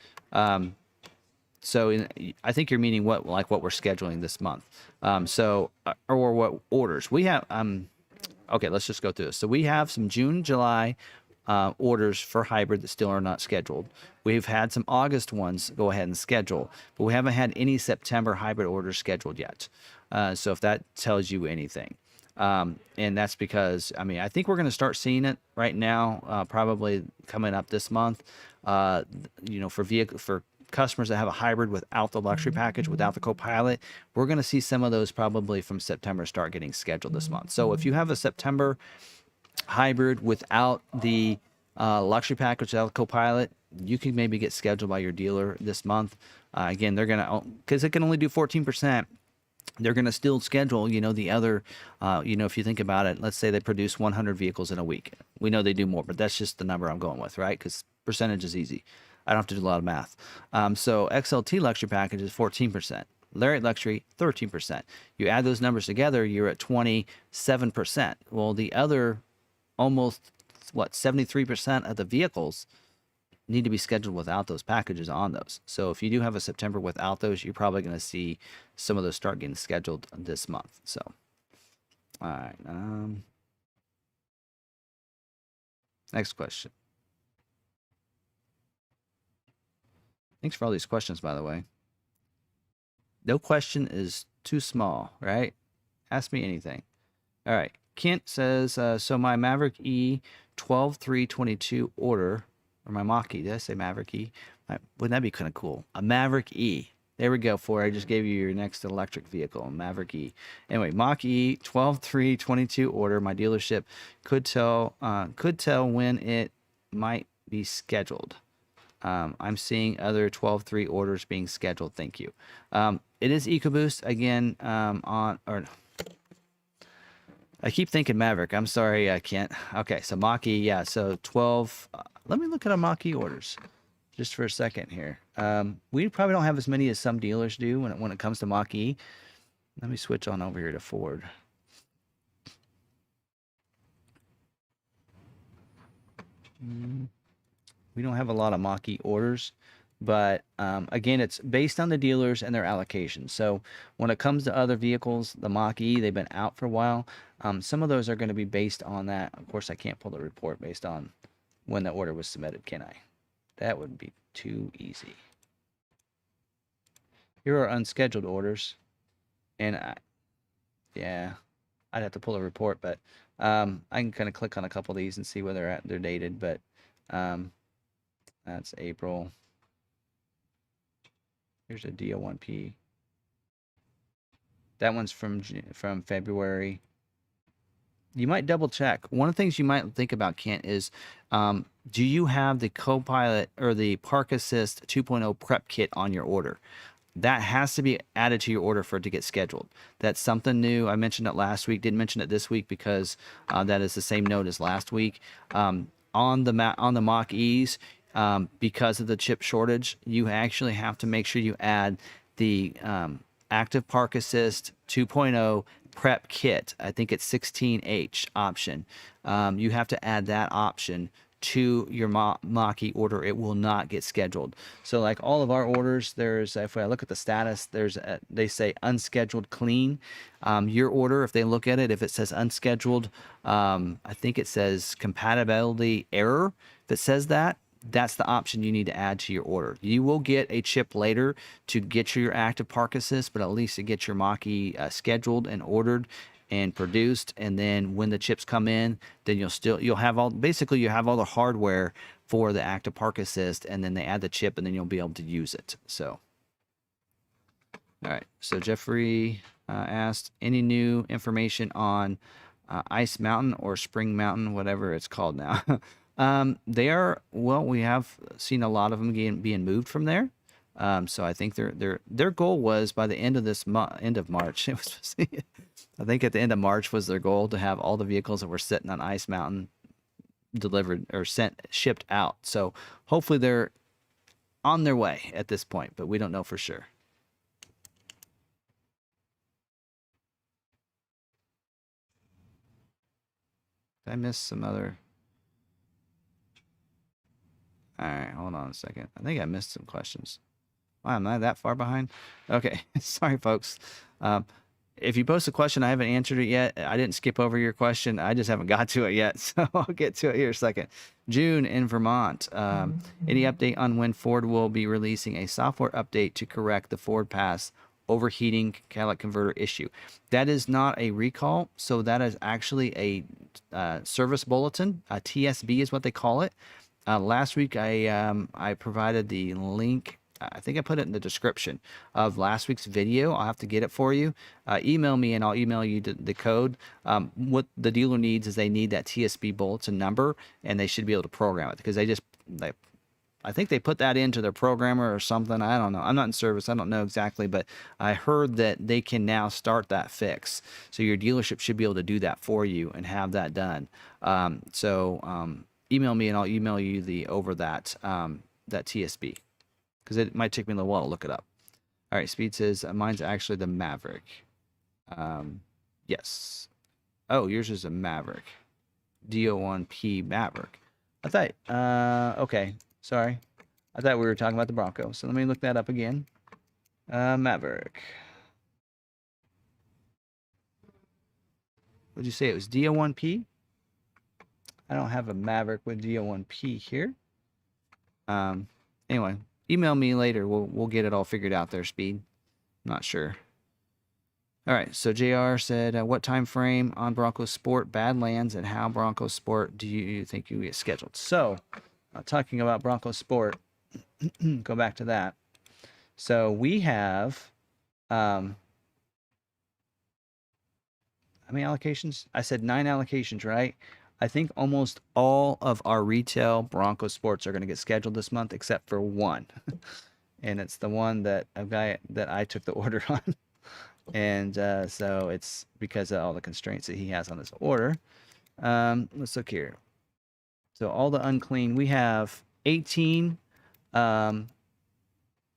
So I think you're meaning what we're scheduling this month. Or what orders we have. Okay, let's just go through this. So we have some June, July orders for hybrid that still are not scheduled. We've had some August ones go ahead and schedule, but we haven't had any September hybrid orders scheduled yet. So if that tells you anything, and that's because, I think we're going to start seeing it right now, probably coming up this month, for customers that have a hybrid without the luxury package, without the co-pilot, we're going to see some of those probably from September start getting scheduled this month. So if you have a September hybrid without the luxury package, without the co-pilot, you can maybe get scheduled by your dealer this month. Again, they're gonna, because it can only do 14%, they're gonna still schedule the other, if you think about it, let's say they produce 100 vehicles in a week. We know they do more, but that's just the number I'm going with, right? Because percentage is easy. I don't have to do a lot of math. So XLT luxury package is 14%. Lariat Luxury, 13%. You add those numbers together, you're at 27%. Well, the other almost 73% of the vehicles need to be scheduled without those packages on those. So if you do have a September without those, you're probably going to see some of those start getting scheduled this month. So all right, next question. Thanks for all these questions, by the way. No question is too small, right? Ask me anything. All right. Kent says, so my Maverick E 12/3/22 order, or my Mach-E, did I say Maverick E? Wouldn't that be kind of cool? A Maverick E. There we go, Ford. I just gave you your next electric vehicle, Maverick E. Anyway, Mach-E 12/3/22 order. My dealership could tell when it might be scheduled. I'm seeing other 12/3 orders being scheduled. Thank you. It is EcoBoost again I keep thinking Maverick. I'm sorry, Kent. Okay, so Mach-E, yeah. So 12. Let me look at our Mach-E orders just for a second here. We probably don't have as many as some dealers do when it comes to Mach-E. Let me switch on over here to Ford. We don't have a lot of Mach-E orders, but again, it's based on the dealers and their allocation. So when it comes to other vehicles, the Mach-E, they've been out for a while. Some of those are going to be based on that. Of course, I can't pull the report based on when the order was submitted, can I? That would be too easy. Here are unscheduled orders, and yeah, I'd have to pull a report, but I can kind of click on a couple of these and see where they're dated, but that's April. Here's a DO1P. That one's from February. You might double check. One of the things you might think about, Kent, is do you have the Copilot or the Park Assist 2.0 prep kit on your order? That has to be added to your order for it to get scheduled. That's something new. I mentioned it last week. Didn't mention it this week because that is the same note as last week. On the Mach-E's, because of the chip shortage, you actually have to make sure you add the Active Park Assist 2.0 prep kit. I think it's 16H option. You have to add that option to your Mach-E order. It will not get scheduled. So like all of our orders, there's, if I look at the status, they say unscheduled clean. Your order, if they look at it, if it says unscheduled, I think it says compatibility error. If it says that, that's the option you need to add to your order. You will get a chip later to get your Active Park Assist, but at least to get your Mach-E scheduled and ordered and produced, and then when the chips come in, then you'll have all the hardware for the Active Park Assist, and then they add the chip, and then you'll be able to use it. So, all right. So Jeffrey asked, any new information on Ice Mountain or Spring Mountain, whatever it's called now? We have seen a lot of them being moved from there. So I think their goal was by the end of end of March. It was, I think at the end of March was their goal to have all the vehicles that were sitting on Ice Mountain delivered or shipped out. So hopefully they're on their way at this point, but we don't know for sure. Did I miss some other? All right, hold on a second. I think I missed some questions. Wow, am I that far behind? Okay, sorry, folks. If you post a question, I haven't answered it yet. I didn't skip over your question. I just haven't got to it yet, so I'll get to it here in a second. June in Vermont. Any update on when Ford will be releasing a software update to correct the Ford Pass overheating catalytic converter issue? That is not a recall, so that is actually a service bulletin. A TSB is what they call it. Last week, I provided the link. I think I put it in the description of last week's video. I'll have to get it for you. Email me and I'll email you the code. What the dealer needs is they need that TSB bulletin number, and they should be able to program it because I think they put that into their programmer or something. I don't know. I'm not in service. I don't know exactly, but I heard that they can now start that fix. So your dealership should be able to do that for you and have that done. Email me and I'll email you that TSB, because it might take me a little while to look it up. All right, Speed says mine's actually the Maverick. Yes. Oh, yours is a Maverick. DO1P Maverick. I thought, okay, sorry. I thought we were talking about the Bronco. So let me look that up again. Maverick. What'd you say? It was DO1P? I don't have a Maverick with DO1P here. Anyway, email me later. We'll get it all figured out there, Speed. Not sure. All right, so JR said, what time frame on Bronco Sport Badlands, and how Bronco Sport do you think you get scheduled? So, talking about Bronco Sport, go back to that. So we have, how many allocations? I said 9 allocations, right? I think almost all of our retail Bronco Sports are going to get scheduled this month, except for one. And it's the one that I took the order on. And so it's because of all the constraints that he has on his order. Let's look here. So all the unclean, we have 18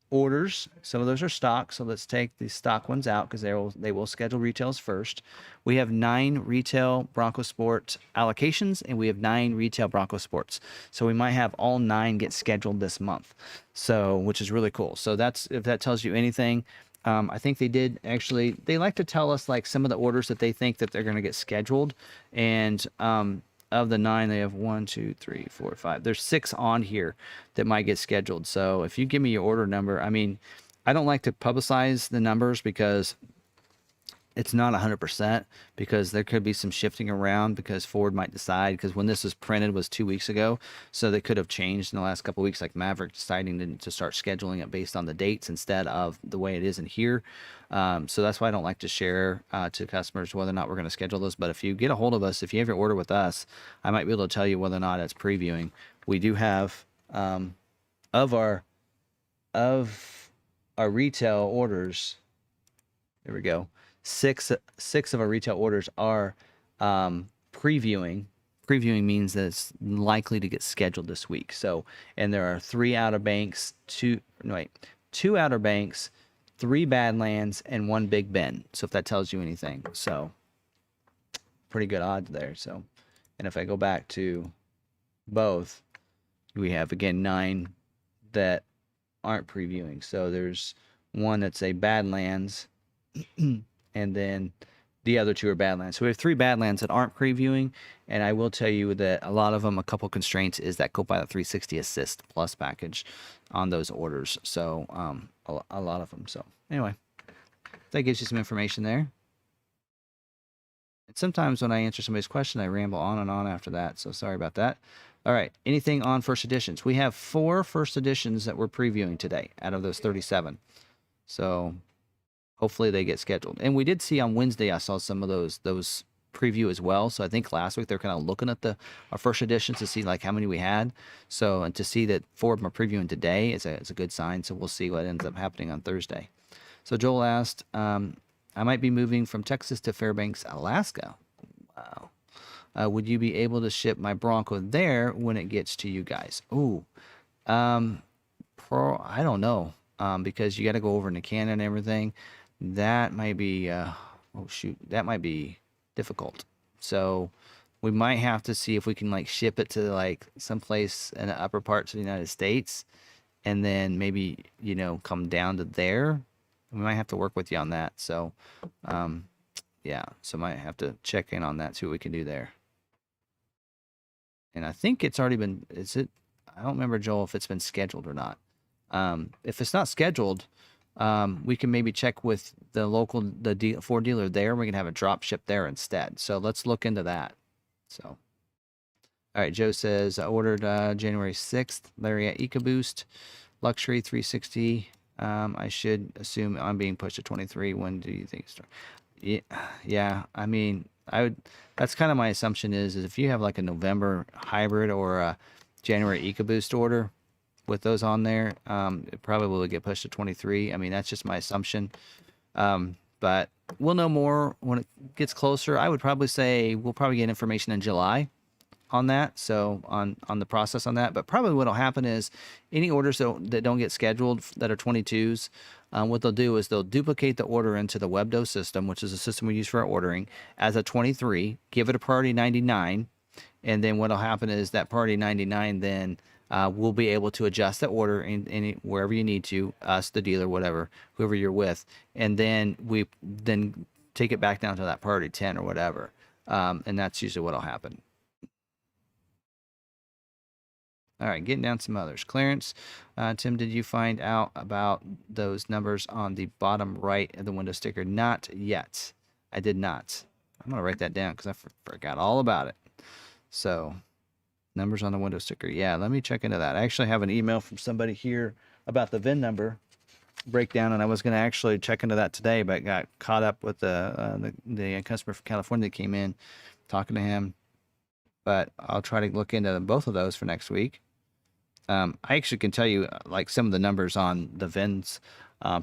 orders. Some of those are stock, so let's take the stock ones out because they will schedule retails first. We have 9 retail Bronco Sport allocations, and we have 9 retail Bronco Sports. So we might have all 9 get scheduled this month, so which is really cool. So if that tells you anything. I think they like to tell us like some of the orders that they think that they're going to get scheduled, and of the 9, they have 1, 2, 3, 4, 5. There's 6 on here that might get scheduled. So if you give me your order number, I mean, I don't like to publicize the numbers because it's not 100% because there could be some shifting around because Ford might decide, because when this was printed was 2 weeks ago, so they could have changed in the last couple of weeks, like Maverick deciding to start scheduling it based on the dates instead of the way it is in here. So that's why I don't like to share to customers whether or not we're going to schedule this. But if you get a hold of us, if you have your order with us, I might be able to tell you whether or not it's previewing. We do have of our retail orders. There we go. Six of our retail orders are previewing. Previewing means that it's likely to get scheduled this week. So, and there are two Outer Banks, 3 Badlands, and 1 Big Bend. So if that tells you anything, so pretty good odds there. So, and if I go back to both, we have again 9 that aren't previewing. So there's one that's a Badlands. And then the other 2 are Badlands. So we have 3 Badlands that aren't previewing, and I will tell you that a lot of them, a couple constraints is that Copilot 360 Assist Plus package on those orders. So a lot of them. So anyway, that gives you some information there. And sometimes when I answer somebody's question, I ramble on and on after that. So sorry about that. All right, anything on first editions? We have 4 first editions that we're previewing today out of those 37. So hopefully they get scheduled. And we did see on Wednesday, I saw some of those preview as well. So I think last week they're kind of looking at our first editions to see like how many we had. So, and to see that 4 of them are previewing today is a good sign. So we'll see what ends up happening on Thursday. So Joel asked, I might be moving from Texas to Fairbanks, Alaska. Wow. Would you be able to ship my Bronco there when it gets to you guys? Ooh, I don't know. Because you got to go over into Canada and everything. That might be, that might be difficult. So we might have to see if we can like ship it to like someplace in the upper parts of the United States, and then maybe, come down to there. We might have to work with you on that. So, yeah, so might have to check in on that, see what we can do there. And I think it's already been, I don't remember, Joel, if it's been scheduled or not. If it's not scheduled, we can maybe check with the Ford dealer there. We can have a drop ship there instead. So let's look into that. So, all right. Joe says I ordered January 6th Lariat EcoBoost Luxury 360. I should assume I'm being pushed to 23. When do you think it starts? Yeah. I mean, that's kind of my assumption is if you have like a November hybrid or a January EcoBoost order with those on there, it probably will get pushed to 23. I mean, that's just my assumption. But we'll know more when it gets closer. I would probably say we'll probably get information in July on that. So on the process on that. But probably what'll happen is any orders that don't get scheduled that are 22s, what they'll do is they'll duplicate the order into the WebDo system, which is a system we use for our ordering, as a 23, give it a priority 99. And then what'll happen is that priority 99 then we'll be able to adjust the order in wherever you need to, us, the dealer, whatever, whoever you're with, and then we take it back down to that priority 10 or whatever, and that's usually what'll happen. All right, getting down some others. Clarence, Tim, did you find out about those numbers on the bottom right of the window sticker? Not yet. I did not. I'm gonna write that down because I forgot all about it. So. Numbers on the window sticker. Yeah, let me check into that. I actually have an email from somebody here about the VIN number breakdown, and I was going to actually check into that today, but got caught up with the customer from California that came in, talking to him. But I'll try to look into both of those for next week. I actually can tell you like some of the numbers on the VINs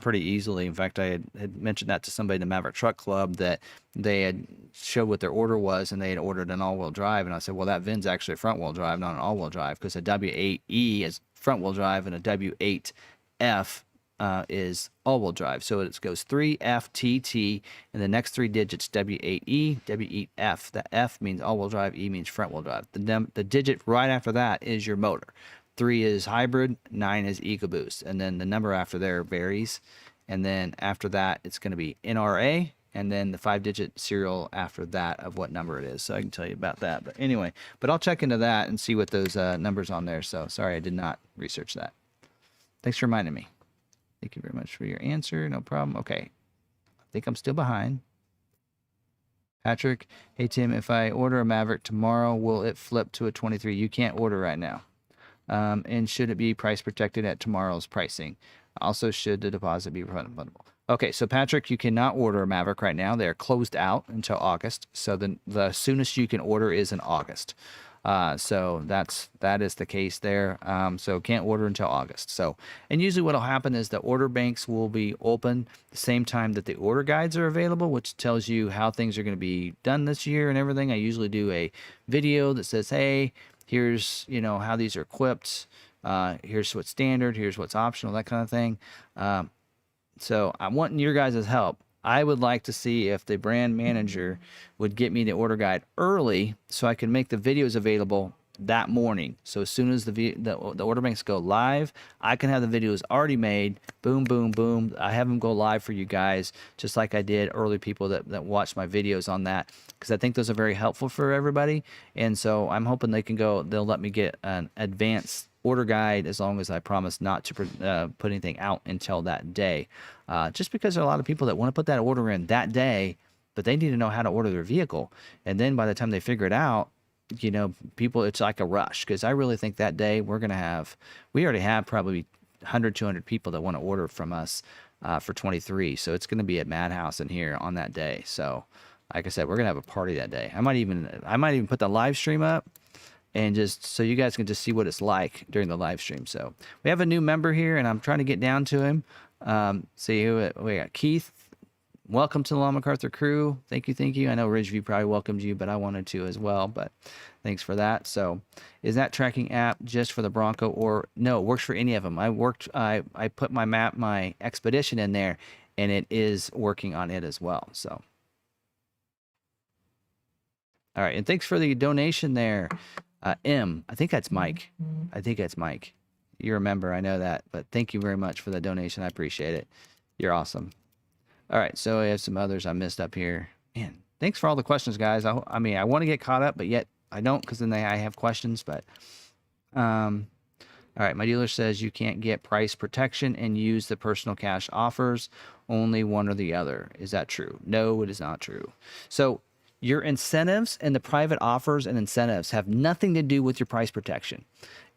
pretty easily. In fact, I had mentioned that to somebody in the Maverick Truck Club that they had showed what their order was, and they had ordered an all-wheel drive. And I said, well, that VIN's actually a front-wheel drive, not an all-wheel drive, because a W8E is front-wheel drive and a W8F is all-wheel drive. So it goes 3FTT, and the next 3 digits W8E, W8F. The F means all-wheel drive, E means front-wheel drive. The digit right after that is your motor. 3 is hybrid, 9 is EcoBoost, and then the number after there varies. And then after that, it's going to be NRA, and then the 5-digit serial after that of what number it is. So I can tell you about that. But anyway, I'll check into that and see what those numbers on there. So sorry, I did not research that. Thanks for reminding me. Thank you very much for your answer. No problem. Okay. I think I'm still behind. Patrick, hey Tim, if I order a Maverick tomorrow, will it flip to a 23? You can't order right now. And should it be price protected at tomorrow's pricing? Also, should the deposit be refundable? Okay, so Patrick, you cannot order a Maverick right now. They're closed out until August. So the soonest you can order is in August. So that is the case there. So can't order until August. So, and usually what'll happen is the order banks will be open the same time that the order guides are available, which tells you how things are going to be done this year and everything. I usually do a video that says, hey, here's, you know, how these are equipped. Here's what's standard. Here's what's optional, that kind of thing. So I'm wanting your guys' help. I would like to see if the brand manager would get me the order guide early so I can make the videos available that morning. So as soon as the order banks go live, I can have the videos already made. Boom, boom, boom. I have them go live for you guys, just like I did early people that watched my videos on that, because I think those are very helpful for everybody. And so I'm hoping they'll let me get an advanced order guide as long as I promise not to put anything out until that day. Just because there are a lot of people that want to put that order in that day, but they need to know how to order their vehicle. And then by the time they figure it out, you know, people, it's like a rush, because I really think that day we already have probably 100, 200 people that want to order from us for 23. So it's going to be a madhouse in here on that day. So like I said, we're going to have a party that day. I might even put the live stream up, and just so you guys can just see what it's like during the live stream. So we have a new member here, and I'm trying to get down to him. See who we got. Keith, welcome to the Law McArthur crew. Thank you. I know Ridgeview probably welcomed you, but I wanted to as well. But thanks for that. So is that tracking app just for the Bronco, or no? It works for any of them. I put my Expedition in there, and it is working on it as well. So. All right, and thanks for the donation there. I think that's Mike. You remember, I know that, but thank you very much for the donation. I appreciate it. You're awesome. All right, so I have some others I missed up here. Man, thanks for all the questions, guys. I mean, I want to get caught up, but yet I don't, because then I have questions. But all right, my dealer says you can't get price protection and use the personal cash offers, only one or the other. Is that true? No, it is not true. So your incentives and the private offers and incentives have nothing to do with your price protection.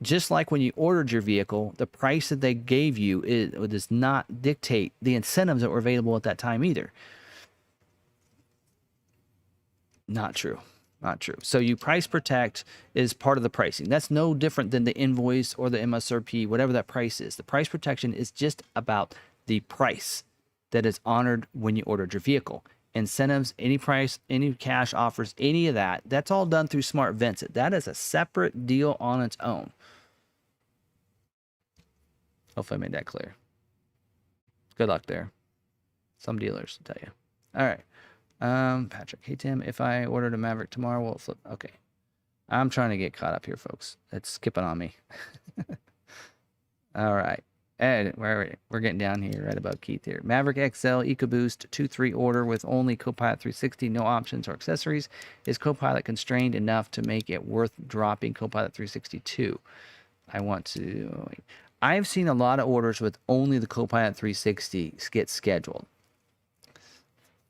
Just like when you ordered your vehicle, the price that they gave you does not dictate the incentives that were available at that time either. Not true. So you price protect is part of the pricing. That's no different than the invoice or the MSRP, whatever that price is. The price protection is just about the price that is honored when you ordered your vehicle. Incentives, any price, any cash offers, any of that, that's all done through Smart Vincent. That is a separate deal on its own. Hopefully I made that clear. Good luck there. Some dealers will tell you. All right. Patrick, hey Tim, if I ordered a Maverick tomorrow, will it flip? Okay. I'm trying to get caught up here, folks. It's skipping on me. All right. And we're getting down here right about Keith here. Maverick XL EcoBoost 2.3 order with only Copilot 360, no options or accessories. Is Copilot constrained enough to make it worth dropping Copilot 362? I've seen a lot of orders with only the Copilot 360 get scheduled.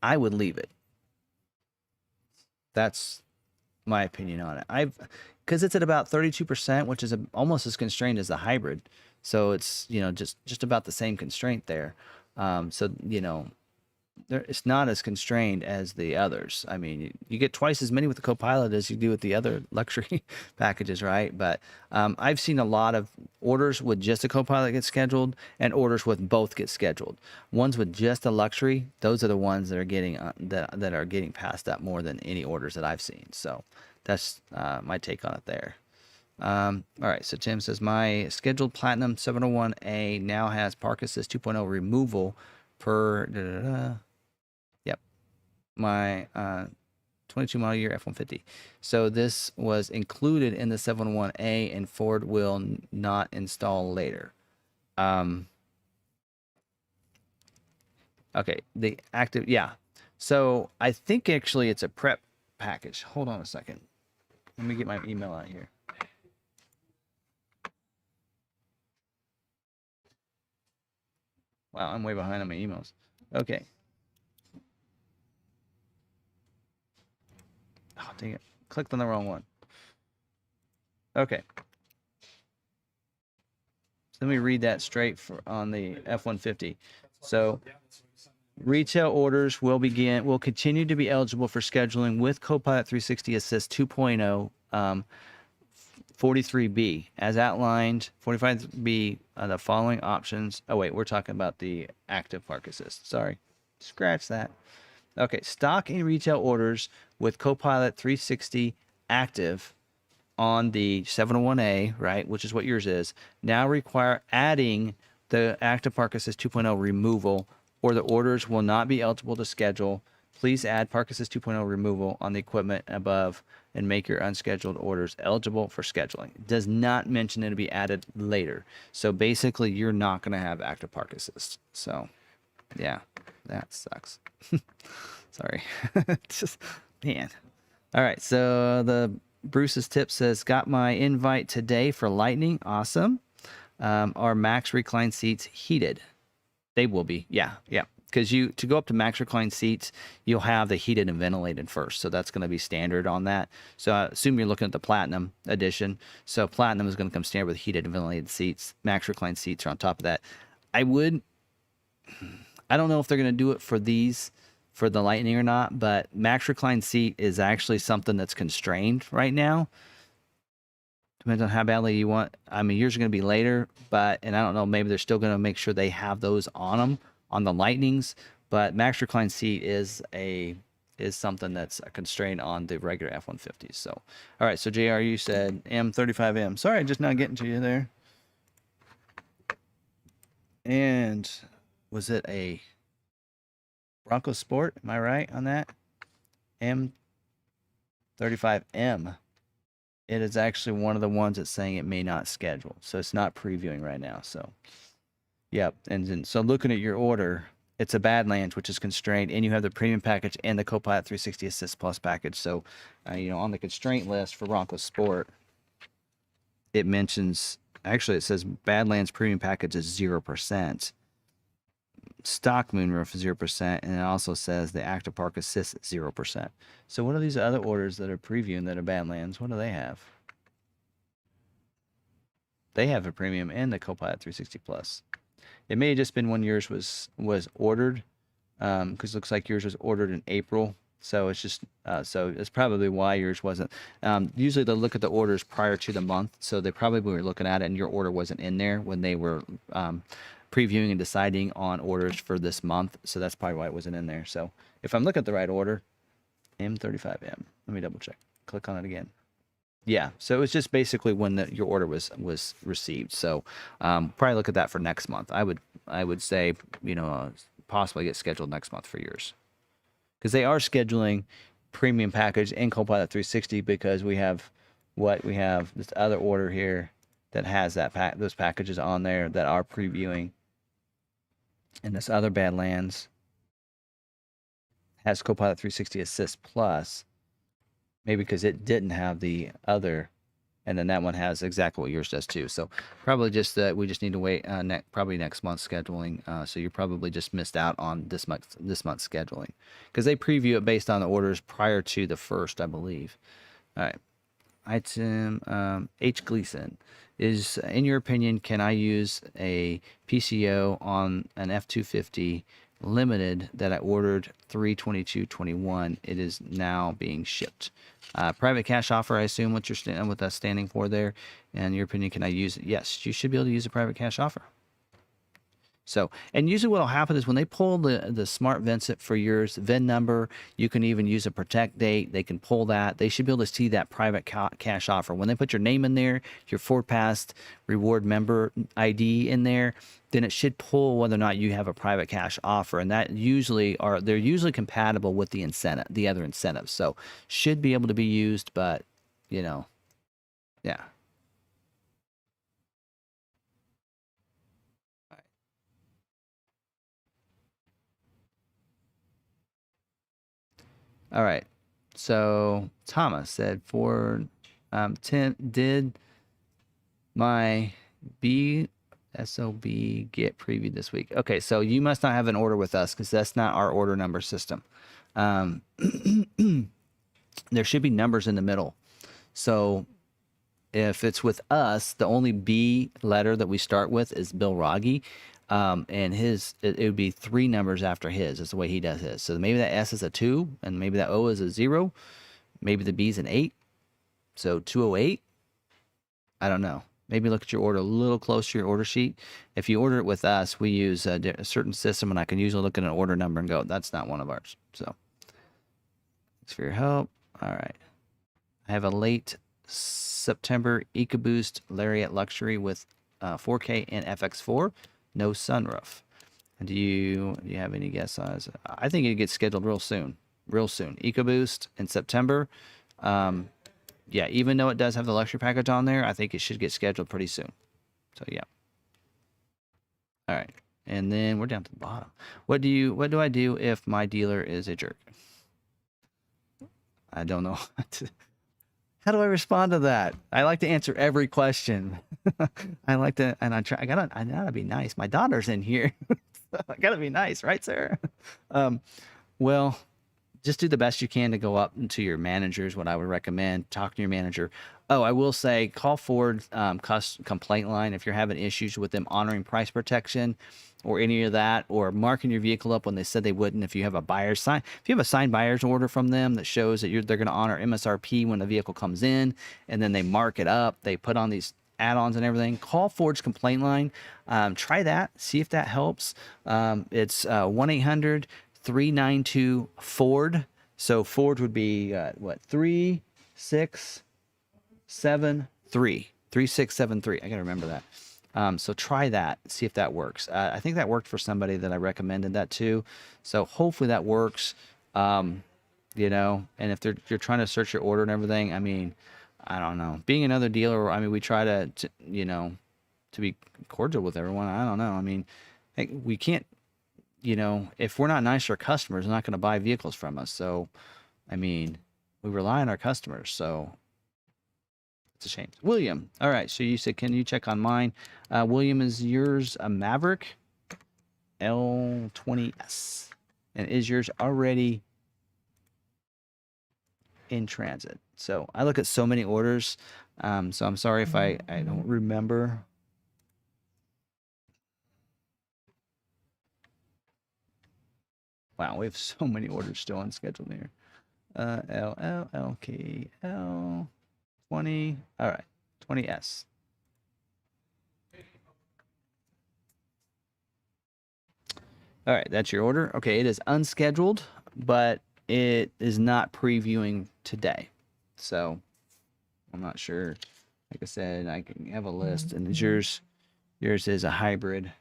I would leave it. That's my opinion on it. Because it's at about 32%, which is almost as constrained as the hybrid. So it's, you know, just about the same constraint there. So, you know, it's not as constrained as the others. I mean, you get twice as many with the Copilot as you do with the other luxury packages, right? But I've seen a lot of orders with just a Copilot get scheduled and orders with both get scheduled. Ones with just a luxury, those are the ones that are getting that are getting passed up more than any orders that I've seen. So that's my take on it there. All right, so Tim says my scheduled Platinum 701A now has Park Assist 2.0 removal per yep, my 22 model year F-150. So this was included in the 701A, and Ford will not install later. Okay, the active, yeah. So I think actually it's a prep package. Hold on a second. Let me get my email out here. Wow, I'm way behind on my emails. Okay. dang it. Clicked on the wrong one. Okay. So let me read that straight on the F-150. So retail orders will continue to be eligible for scheduling with Copilot 360 Assist 2.0 43B as outlined. 45B the following options. Oh wait, we're talking about the active park assist. Sorry, scratch that. Okay, stock and retail orders with Copilot 360 active on the 701A, right, which is what yours is, now require adding the active park assist 2.0 removal, or the orders will not be eligible to schedule. Please add Park Assist 2.0 removal on the equipment above and make your unscheduled orders eligible for scheduling. It does not mention it'll be added later. So basically, you're not going to have active Park Assist. So, yeah, that sucks. Sorry. Just, man. All right, so the Bruce's tip says, got my invite today for Lightning. Awesome. Are max recline seats heated? They will be. Yeah. Because to go up to max recline seats, you'll have the heated and ventilated first. So that's going to be standard on that. So I assume you're looking at the Platinum edition. So Platinum is going to come standard with heated and ventilated seats. Max recline seats are on top of that. I don't know if they're going to do it for the Lightning or not, but max recline seat is actually something that's constrained right now. Depends on how badly you want. I mean, yours are going to be later, and I don't know, maybe they're still going to make sure they have those on them on the Lightnings, but max recline seat is something that's a constraint on the regular F-150s. So, all right, so JR, you said M35M. Sorry, just not getting to you there. And was it a Bronco Sport? Am I right on that? M35M. It is actually one of the ones that's saying it may not schedule. So it's not previewing right now. So, yep. And then, so looking at your order, it's a Badlands, which is constrained, and you have the premium package and the Copilot 360 Assist Plus package. So, on the constraint list for Bronco Sport, it mentions, actually it says Badlands premium package is 0%. Stock moonroof is 0%, and it also says the active park assist is 0%. So what are these other orders that are previewing that are Badlands? What do they have? They have a premium and the Copilot 360 Plus. It may have just been when yours was ordered, because it looks like yours was ordered in April. So it's just so it's probably why yours wasn't. Usually they'll look at the orders prior to the month, so they probably were looking at it, and your order wasn't in there when they were previewing and deciding on orders for this month. So that's probably why it wasn't in there. So if I'm looking at the right order, M35M. Let me double check. Click on it again. Yeah, so it was just basically when your order was received. So probably look at that for next month. I would say possibly get scheduled next month for yours, because they are scheduling premium package and Copilot 360, because we have this other order here that has those packages on there that are previewing, and this other Badlands has Copilot 360 Assist Plus, maybe because it didn't have the other, and then that one has exactly what yours does too. So probably just that we just need to wait probably next month's scheduling. So you probably just missed out on this month's scheduling, because they preview it based on the orders prior to the 1st, I believe. All right. Item H. Gleason is, in your opinion, can I use a PCO on an F-250 Limited that I ordered 3/22/21? It is now being shipped. Private cash offer, I assume what that's standing for there. And in your opinion, can I use it? Yes, you should be able to use a private cash offer. So, and usually what will happen is when they pull the smart VINSIT for yours, VIN number, you can even use a protect date. They can pull that. They should be able to see that private cash offer. When they put your name in there, your FordPass reward member ID in there, then it should pull whether or not you have a private cash offer. And that they're usually compatible with the other incentives. So should be able to be used, but yeah. All right. So Thomas said, Tim, did my BSOB get previewed this week? Okay, so you must not have an order with us, because that's not our order number system. there should be numbers in the middle. So if it's with us, the only B letter that we start with is Bill Rogge. And it would be 3 numbers after his. Is the way he does his. So maybe that S is a 2, and maybe that O is a 0. Maybe the B is an 8. So 208. I don't know. Maybe look at your order a little closer to your order sheet. If you order it with us, we use a certain system, and I can usually look at an order number and go, that's not one of ours. So thanks for your help. All right. I have a late September EcoBoost Lariat Luxury with 4K and FX4, no sunroof. Do you have any guess on it? I think it gets scheduled real soon. EcoBoost in September. Yeah, even though it does have the luxury package on there, I think it should get scheduled pretty soon. So yeah. All right, and then we're down to the bottom. What do I do if my dealer is a jerk? I don't know. How do I respond to that? I like to answer every question. I like to, and I gotta be nice. My daughter's in here. I gotta be nice, right, Sarah? Well, just do the best you can to go up to your managers. What I would recommend, talk to your manager. Oh, I will say, call Ford complaint line if you're having issues with them honoring price protection or any of that, or marking your vehicle up when they said they wouldn't. If you have a buyer's sign, if you have a signed buyer's order from them that shows that they're going to honor MSRP when the vehicle comes in, and then they mark it up, they put on these add-ons and everything, call Ford's complaint line. Try that, see if that helps. It's 1-800-392-FORD. So Ford would be what, 3673. 3673. I gotta remember that. So try that, see if that works. I think that worked for somebody that I recommended that to. So hopefully that works. You know, and if you're trying to search your order and everything, I mean, I don't know. Being another dealer, I mean, we try to you know, to be cordial with everyone. I don't know. I mean, we can't, you know, if we're not nice to our customers, they're not going to buy vehicles from us. So, I mean, we rely on our customers. So it's a shame. William. All right. So you said, can you check on mine? William, is yours a Maverick L20S? And is yours already in transit? So I look at so many orders. So I'm sorry if I don't remember. Wow, we have so many orders still unscheduled here. LLLKL 20. All right, 20S. All right, that's your order. Okay, it is unscheduled, but it is not previewing today. So I'm not sure. Like I said, I can have a list, and it's yours is a hybrid.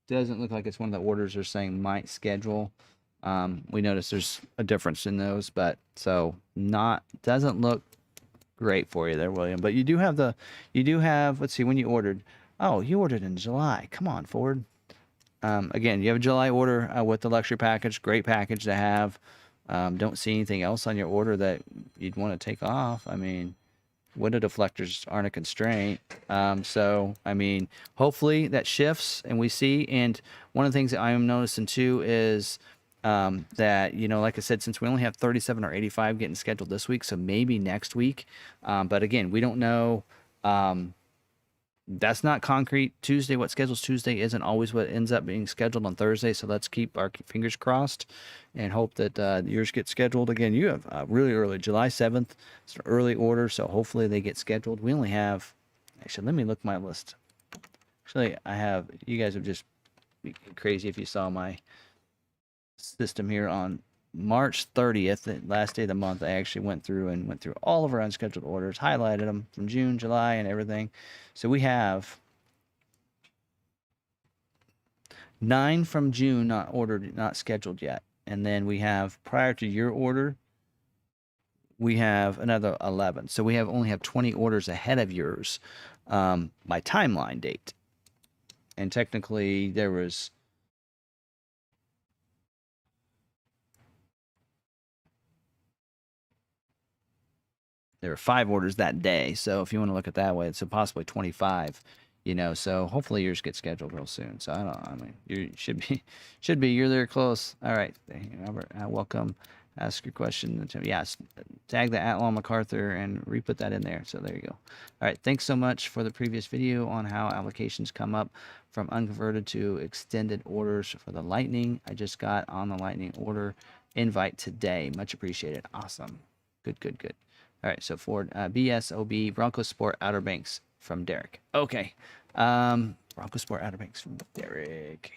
Doesn't look like it's one of the orders they're saying might schedule. We notice there's a difference in those, but so doesn't look great for you there, William. But you do have let's see, when you ordered. Oh, you ordered in July. Come on, Ford. Again, you have a July order with the luxury package. Great package to have. Don't see anything else on your order that you'd want to take off. I mean, window deflectors aren't a constraint. So, I mean, hopefully that shifts and we see. And one of the things that I am noticing too is that, you know, like I said, since we only have 37 or 85 getting scheduled this week, so maybe next week. But again, we don't know. That's not concrete. Tuesday, what schedules Tuesday isn't always what ends up being scheduled on Thursday. So let's keep our fingers crossed and hope that yours get scheduled. Again, you have really early, July 7th. It's an early order, so hopefully they get scheduled. We only have, actually, let me look my list. Actually, you guys would just be crazy if you saw my system here on March 30th, the last day of the month. I actually went through all of our unscheduled orders, highlighted them from June, July, and everything. So we have 9 from June not ordered, not scheduled yet. And then we have, prior to your order, we have another 11. So we only have 20 orders ahead of yours by timeline date. And technically there were 5 orders that day. So if you want to look at it that way, it's possibly 25 you know, so hopefully yours gets scheduled real soon. So I mean, you should be, you're there close. All right, Robert, welcome. Ask your question. Yes, tag the @McArthur and re-put that in there. So there you go. All right, thanks so much for the previous video on how allocations come up from unconverted to extended orders for the Lightning. I just got on the Lightning order invite today. Much appreciated. Awesome. Good, good, good. All right, so Ford BSOB Bronco Sport Outer Banks from Derek. Okay, Bronco Sport Outer Banks from Derek.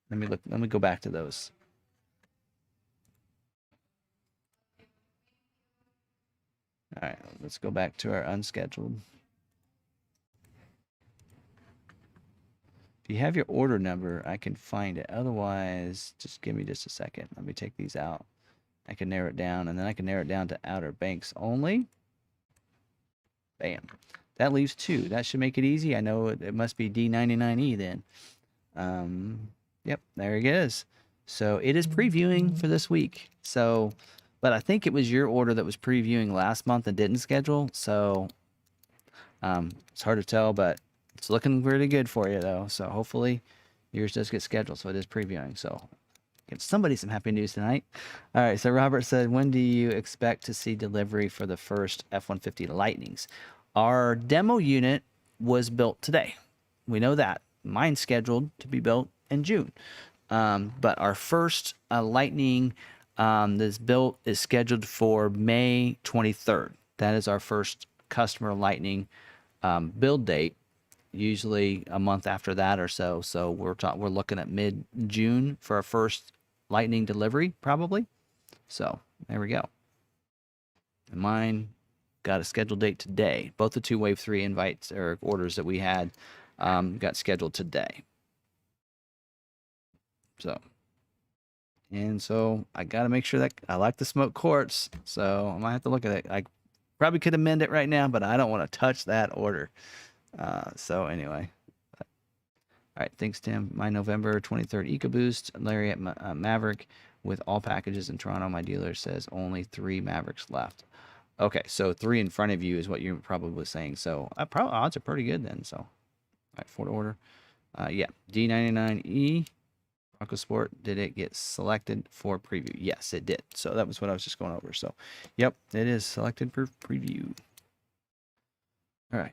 Let me look. Let me go back to those. All right, let's go back to our unscheduled. If you have your order number, I can find it. Otherwise, just give me just a second. Let me take these out. I can narrow it down, and then I can narrow it down to Outer Banks only. Bam. That leaves 2. That should make it easy. I know it must be D99E then. Yep, there it is. So it is previewing for this week. So, but I think it was your order that was previewing last month and didn't schedule. So it's hard to tell, but it's looking pretty good for you though. So hopefully yours does get scheduled. So it is previewing. So give somebody some happy news tonight. All right. So Robert said, when do you expect to see delivery for the first F-150 Lightnings? Our demo unit was built today. We know that. Mine's scheduled to be built in June. But our first Lightning that's built is scheduled for May 23rd. That is our first customer Lightning build date. Usually a month after that or so. So we're looking at mid-June for our first Lightning delivery, probably. So there we go. And mine got a scheduled date today. Both the 2 Wave 3 invites or orders that we had got scheduled today. So, and so I got to make sure that I like the smoke quartz. So I might have to look at it. I probably could amend it right now, but I don't want to touch that order. So anyway. All right. Thanks, Tim. My November 23rd EcoBoost, Larry at Maverick with all packages in Toronto. My dealer says only 3 Mavericks left. Okay, so 3 in front of you is what you're probably saying. So odds are pretty good then. So, all right, Ford order. Yeah, D99E, Bronco Sport. Did it get selected for preview? Yes, it did. So that was what I was just going over. So, yep, it is selected for preview. All right.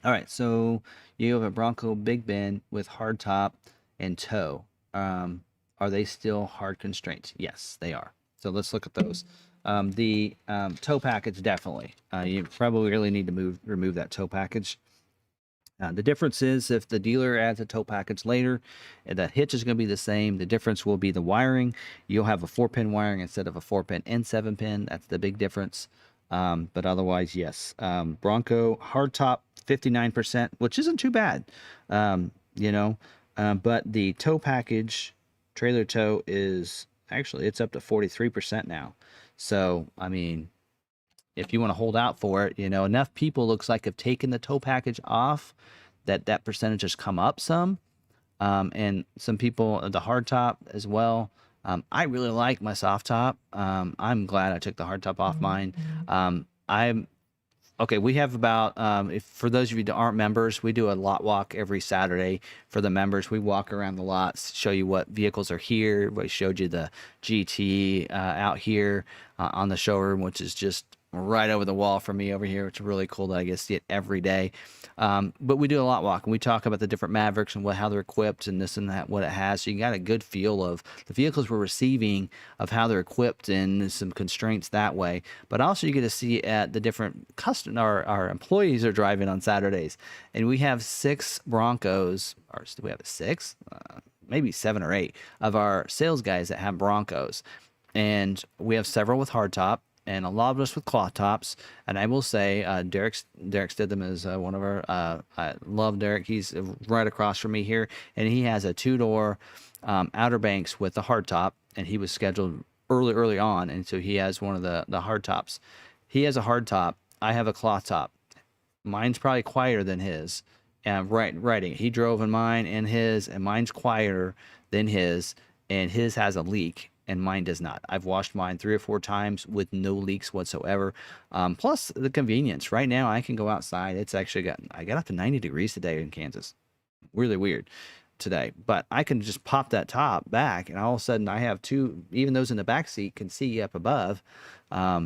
All right, so you have a Bronco Big Bend with hardtop and tow. Are they still hard constraints? Yes, they are. So let's look at those. The tow package, definitely. You probably really need to remove that tow package. The difference is if the dealer adds a tow package later, the hitch is going to be the same. The difference will be the wiring. You'll have a 4-pin wiring instead of a 4-pin and 7-pin. That's the big difference. But otherwise, yes. Bronco hardtop 59%, which isn't too bad. You know. But the tow package, trailer tow, is actually, it's up to 43% now. So, I mean, if you want to hold out for it, you know, enough people looks like have taken the tow package off that percentage has come up some. And some people, the hard top as well. I really like my soft top. I'm glad I took the hard top off mine. Okay, we have about, for those of you that aren't members, we do a lot walk every Saturday for the members. We walk around the lots, show you what vehicles are here. We showed you the GT out here on the showroom, which is just right over the wall from me over here, which is really cool that I get to see it every day. But we do a lot walk, and we talk about the different Mavericks and how they're equipped and this and that, what it has. So you got a good feel of the vehicles we're receiving, of how they're equipped, and some constraints that way. But also you get to see at the different our employees are driving on Saturdays. And we have 6 Broncos, or do we have 6? Maybe 7 or 8 of our sales guys that have Broncos. And we have several with hardtop, and a lot of us with cloth tops. And I will say, Derek Stidham is one of our, I love Derek. He's right across from me here, and he has a 2-door Outer Banks with the hardtop, and he was scheduled early on, and so he has one of the hardtops. He has a hardtop. I have a cloth top. Mine's probably quieter than his. And writing, he drove in mine and his, and mine's quieter than his, and his has a leak. and mine does not. I've washed mine 3 or 4 times with no leaks whatsoever. Plus the convenience. Right now I can go outside. It's actually I got up to 90 degrees today in Kansas. Really weird today, but I can just pop that top back, and all of a sudden I have 2, even those in the back seat can see up above,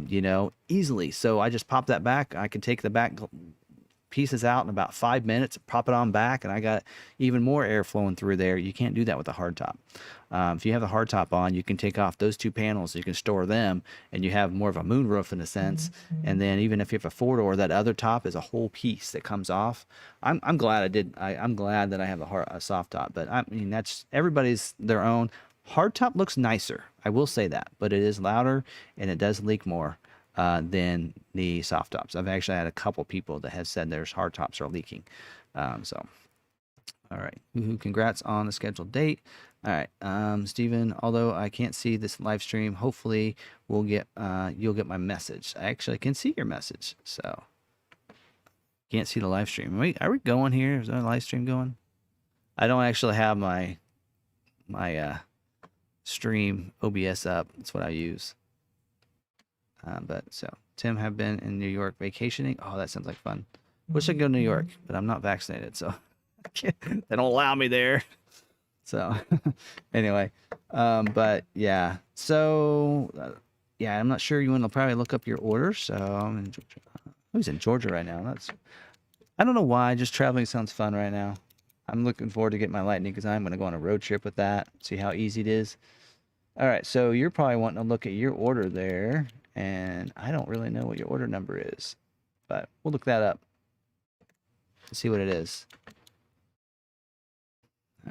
you know, easily. So I just pop that back. I can take the back pieces out in about 5 minutes, pop it on back, and I got even more air flowing through there. You can't do that with a hard top. If you have the hard top on, you can take off those 2 panels, you can store them, and you have more of a moonroof in a sense. And then even if you have a 4-door, that other top is a whole piece that comes off. I'm glad I'm glad that I have a soft top, but I mean, that's everybody's their own. Hard top looks nicer, I will say that, but it is louder and it does leak more than the soft tops. I've actually had a couple people that have said their hard tops are leaking. So, all right. Congrats on the scheduled date. All right, Stephen, although I can't see this live stream, hopefully you'll get my message. I actually can see your message, so can't see the live stream. Wait, are we going here? Is our live stream going? I don't actually have my stream OBS up. That's what I use. But so Tim have been in New York vacationing. Oh, that sounds like fun. Wish I could go to New York, but I'm not vaccinated, so they don't allow me there. So anyway, but yeah, so yeah, I'm not sure. You want to probably look up your order. So I'm in Georgia. Who's in Georgia right now? I don't know why. Just traveling sounds fun right now. I'm looking forward to getting my Lightning because I'm going to go on a road trip with that. See how easy it is. All right, so you're probably wanting to look at your order there, and I don't really know what your order number is, but we'll look that up to see what it is.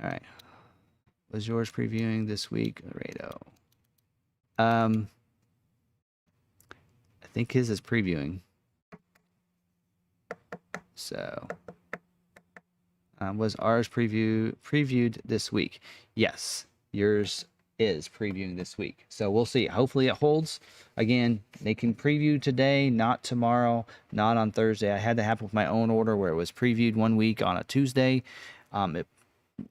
All right. Was yours previewing this week, Laredo? I think his is previewing. So, was ours previewed this week? Yes, yours is previewing this week. So we'll see. Hopefully it holds. Again, they can preview today, not tomorrow, not on Thursday. I had that happen with my own order where it was previewed one week on a Tuesday.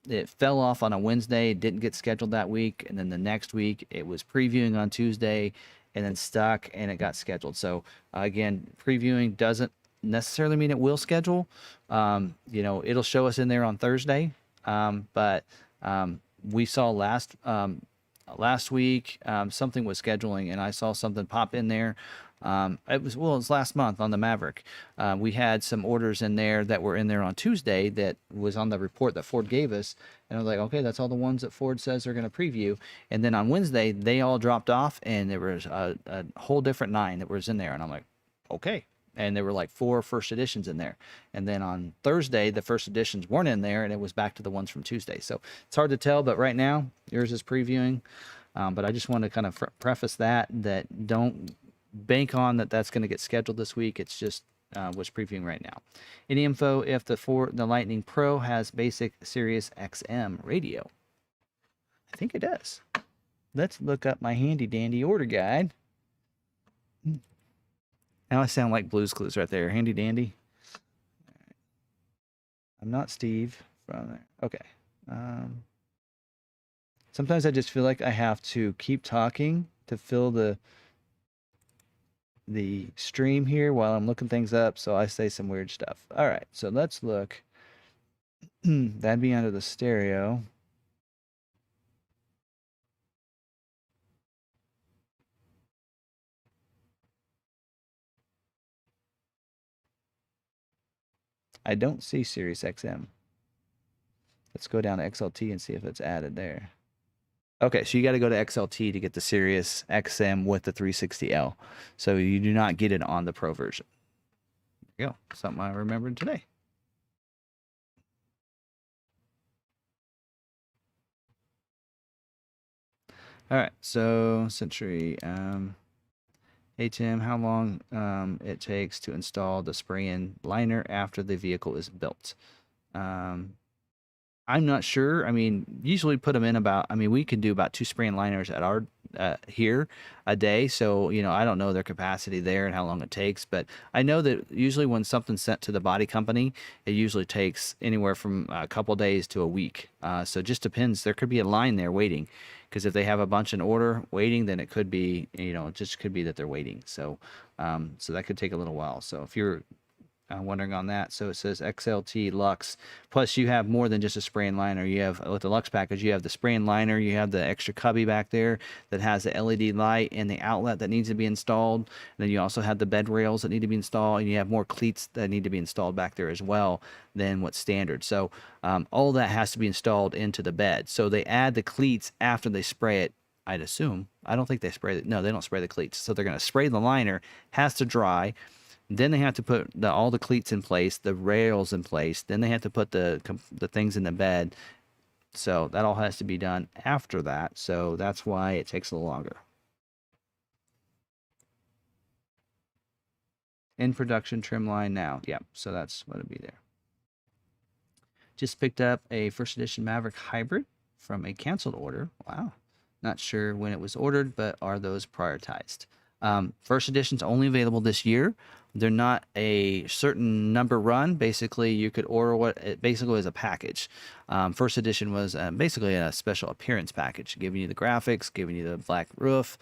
It fell off on a Wednesday, didn't get scheduled that week, and then the next week it was previewing on Tuesday and then stuck and it got scheduled. So again, previewing doesn't necessarily mean it will schedule. You know, it'll show us in there on Thursday, but we saw last week something was scheduling, and I saw something pop in there. It was last month on the Maverick. We had some orders in there that were in there on Tuesday that was on the report that Ford gave us. And I was like, okay, that's all the ones that Ford says they're going to preview. And then on Wednesday, they all dropped off, and there was a whole different 9 that was in there. And I'm like, okay. And there were like 4 first editions in there. And then on Thursday, the first editions weren't in there, and it was back to the ones from Tuesday. So it's hard to tell, but right now, yours is previewing. But I just want to kind of preface that don't bank on that's going to get scheduled this week. It's just what's previewing right now. Any info if the Lightning Pro has basic Sirius XM radio? I think it does. Let's look up my handy dandy order guide. Now I sound like Blue's Clues right there. Handy dandy. I'm not Steve from there. Okay. Sometimes I just feel like I have to keep talking to fill the stream here while I'm looking things up, so I say some weird stuff. All right, so let's look. That'd be under the stereo. I don't see Sirius XM. Let's go down to XLT and see if it's added there. Okay, so you got to go to XLT to get the Sirius XM with the 360L. So you do not get it on the Pro version. There you go. Something I remembered today. All right, so Century. Hey Tim, how long it takes to install the spray-in liner after the vehicle is built? I'm not sure. I mean, usually put them in about, I mean, we can do about 2 spray-in liners at our here a day. So, you know, I don't know their capacity there and how long it takes, but I know that usually when something's sent to the body company, it usually takes anywhere from a couple days to a week. So it just depends. There could be a line there waiting, because if they have a bunch in order waiting, then it could be, you know, it just could be that they're waiting. So, so that could take a little while. So if you're wondering on that, so it says XLT Lux. Plus, you have more than just a spray and liner. You have, with the Lux package, you have the spray and liner. You have the extra Kubbi back there that has the LED light and the outlet that needs to be installed. And then you also have the bed rails that need to be installed, and you have more cleats that need to be installed back there as well than what's standard. So all that has to be installed into the bed. So they add the cleats after they spray it, I'd assume. I don't think they spray it. No, they don't spray the cleats. So they're going to spray the liner, has to dry. Then they have to put all the cleats in place, the rails in place. Then they have to put the things in the bed. So that all has to be done after that. So that's why it takes a little longer. In production trim line now. Yeah, so that's what it'd be there. Just picked up a first edition Maverick hybrid from a canceled order. Wow. Not sure when it was ordered, but are those prioritized? First edition's only available this year. They're not a certain number run. Basically, you could order what it basically was a package. First edition was basically a special appearance package, giving you the graphics, giving you the black roof,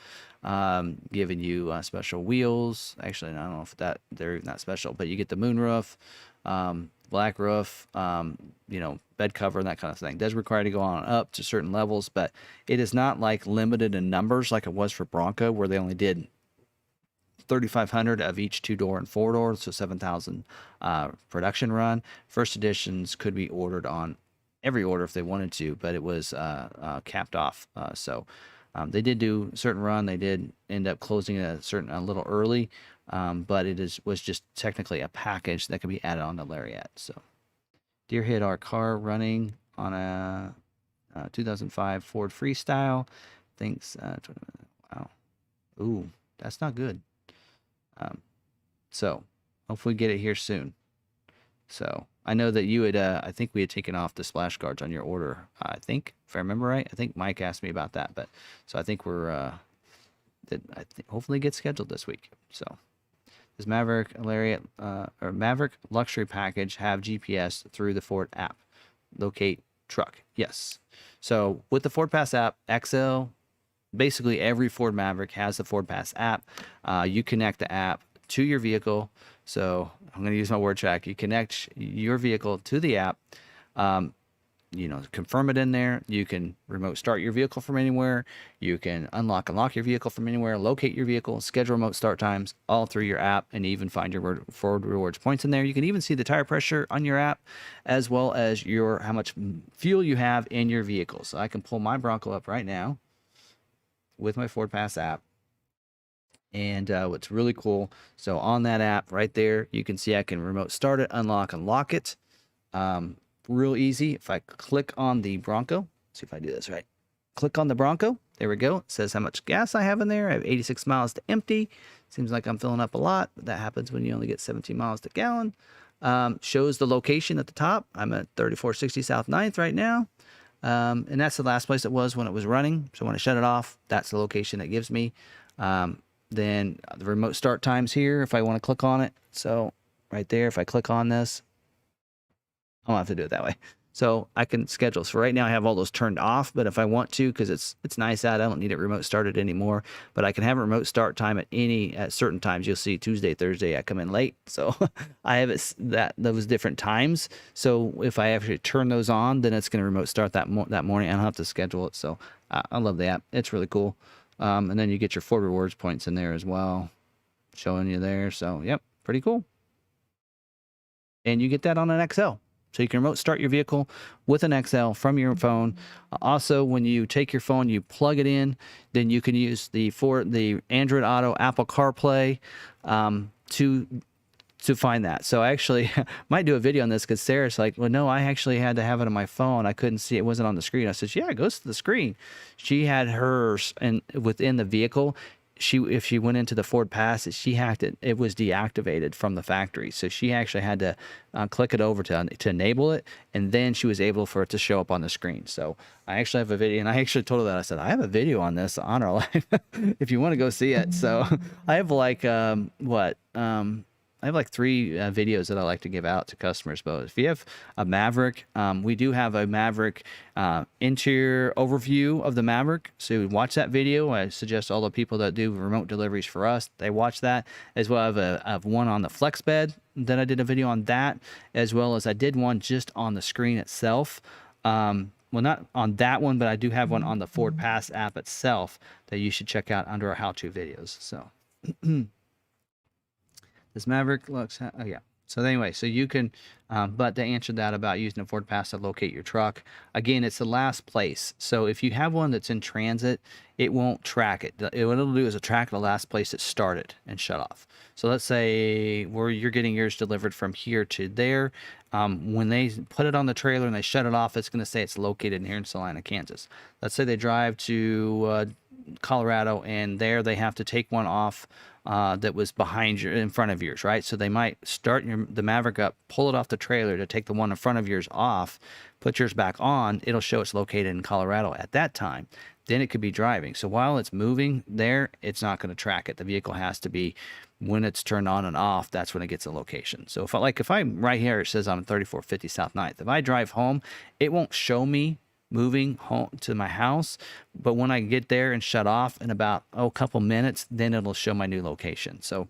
giving you special wheels. Actually, I don't know if that they're not special, but you get the moon roof, black roof, you know, bed cover and that kind of thing. It does require to go on up to certain levels, but it is not like limited in numbers like it was for Bronco, where they only did 3,500 of each 2-door and 4-door, so 7,000 production run. First editions could be ordered on every order if they wanted to, but it was capped off. So they did do a certain run. They did end up closing a little early, but it was just technically a package that could be added on to Lariat. So deer hit our car running on a 2005 Ford Freestyle. Thanks. Wow. Ooh, that's not good. So hopefully get it here soon. So I know that you had, I think we had taken off the splash guards on your order. I think, if I remember right, I think Mike asked me about that, but so I think we're, hopefully get scheduled this week. So does Maverick Lariat, or Maverick luxury package have GPS through the Ford app? Locate truck. Yes. So with the Ford Pass app, XL, basically every Ford Maverick has the Ford Pass app. You connect the app to your vehicle. So I'm going to use my word track. You connect your vehicle to the app, you know, confirm it in there. You can remote start your vehicle from anywhere. You can unlock and lock your vehicle from anywhere, locate your vehicle, schedule remote start times all through your app, and even find your Ford Rewards points in there. You can even see the tire pressure on your app, as well as how much fuel you have in your vehicle. So I can pull my Bronco up right now with my Ford Pass app. And what's really cool, so on that app right there, you can see I can remote start it, unlock and lock it. Real easy. If I click on the Bronco, see if I do this right. Click on the Bronco. There we go. It says how much gas I have in there. I have 86 miles to empty. Seems like I'm filling up a lot, but that happens when you only get 17 miles to gallon. Shows the location at the top. I'm at 3460 South 9th right now. And that's the last place it was when it was running. So when I shut it off, that's the location it gives me. Then the remote start times here, if I want to click on it. So right there, if I click on this, I don't have to do it that way. So I can schedule. So right now I have all those turned off, but if I want to, because it's nice out, I don't need it remote started anymore, but I can have a remote start time at certain times. You'll see Tuesday, Thursday, I come in late. So I have those different times. So if I actually turn those on, then it's going to remote start that morning. I don't have to schedule it. So I love the app. It's really cool. And then you get your Ford Rewards points in there as well, showing you there. So, yep, pretty cool. And you get that on an XL. So you can remote start your vehicle with an XL from your phone. Also, when you take your phone, you plug it in, then you can use the Android Auto, Apple CarPlay to find that. So I actually might do a video on this, because Sarah's like, well, no, I actually had to have it on my phone. I couldn't see it. Wasn't on the screen. I said, yeah, it goes to the screen. She had hers within the vehicle. if she went into the Ford Pass, she hacked it. It was deactivated from the factory, so she actually had to click it over to enable it, and then she was able for it to show up on the screen. So I actually have a video, and I actually told her that. I said, I have a video on this on our live if you want to go see it. So I have like I have like 3 videos that I like to give out to customers. But if you have a Maverick, we do have a Maverick interior overview of the Maverick. So watch that video. I suggest all the people that do remote deliveries for us, they watch that. As well, I have one on the flex bed that I did a video on that, as well as I did one just on the screen itself. Well, not on that one, but I do have one on the Ford Pass app itself that you should check out under our how-to videos. So this Maverick looks, oh yeah. So anyway, so you can, but to answer that about using a Ford Pass to locate your truck, again, it's the last place. So if you have one that's in transit, it won't track it. What it'll do is it'll track the last place it started and shut off. So let's say where you're getting yours delivered from here to there. When they put it on the trailer and they shut it off, it's going to say it's located here in Salina, Kansas. Let's say they drive to Colorado, and there they have to take one off that was in front of yours, right? So they might start the Maverick up, pull it off the trailer to take the one in front of yours off, put yours back on. It'll show it's located in Colorado at that time. Then it could be driving. So while it's moving there, it's not going to track it. The vehicle has to be, when it's turned on and off, that's when it gets a location. So if I'm right here, it says I'm 3450 South 9th. If I drive home, it won't show me moving home to my house, but when I get there and shut off in about a couple minutes, then it'll show my new location. So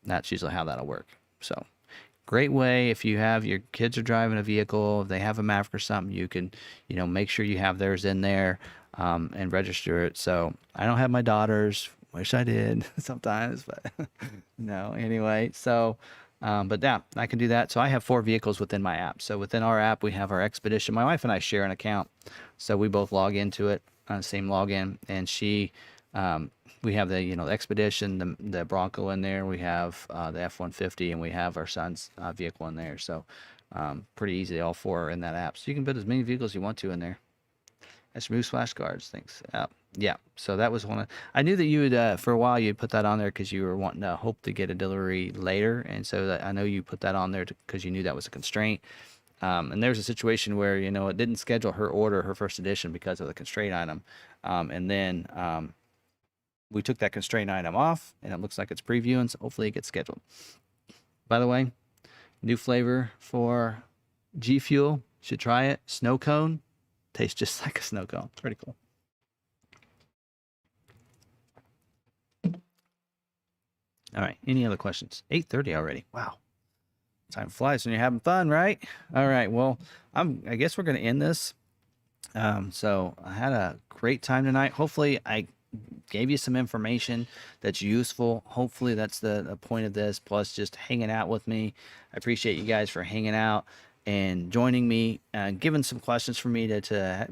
that's usually how that'll work. So great way if you have your kids are driving a vehicle, if they have a Maverick or something, you can make sure you have theirs in there and register it. So I don't have my daughters, wish I did sometimes, but no, anyway. So but yeah, I can do that. So I have 4 vehicles within my app. So within our app, we have our Expedition. My wife and I share an account, so we both log into it on the same login. And we have the the Expedition, the Bronco in there. We have the F-150, and we have our son's vehicle in there. So pretty easy. All 4 are in that app. So you can put as many vehicles you want to in there. That's remove flashcards. Thanks. Yeah. So that was one. I knew that you would, for a while, you'd put that on there because you were wanting to hope to get a delivery later. And so I know you put that on there because you knew that was a constraint. And there was a situation where, it didn't schedule her order, her first edition, because of the constraint item. And then we took that constraint item off, and it looks like it's previewing. So hopefully it gets scheduled. By the way, new flavor for G Fuel. Should try it. Snow cone. Tastes just like a snow cone. Pretty cool. All right. Any other questions? 8:30 already. Wow. Time flies when you're having fun, right? All right. Well, I guess we're going to end this. So I had a great time tonight. Hopefully I gave you some information that's useful. Hopefully that's the point of this, plus just hanging out with me. I appreciate you guys for hanging out and joining me, giving some questions for me to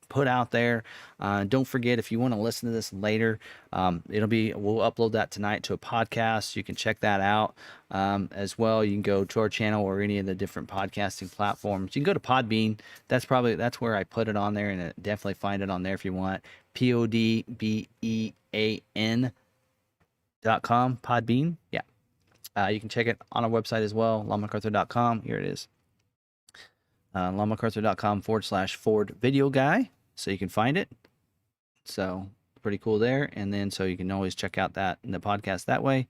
put out there. Don't forget, if you want to listen to this later, we'll upload that tonight to a podcast. You can check that out as well. You can go to our channel or any of the different podcasting platforms. You can go to Podbean. That's where I put it on there, and definitely find it on there if you want. PODBEAN.com. Podbean. Yeah. You can check it on our website as well, lawmacArthur.com. Here it is. lawmacArthur.com/fordvideoguy. So you can find it. So pretty cool there. And then so you can always check out that in the podcast that way.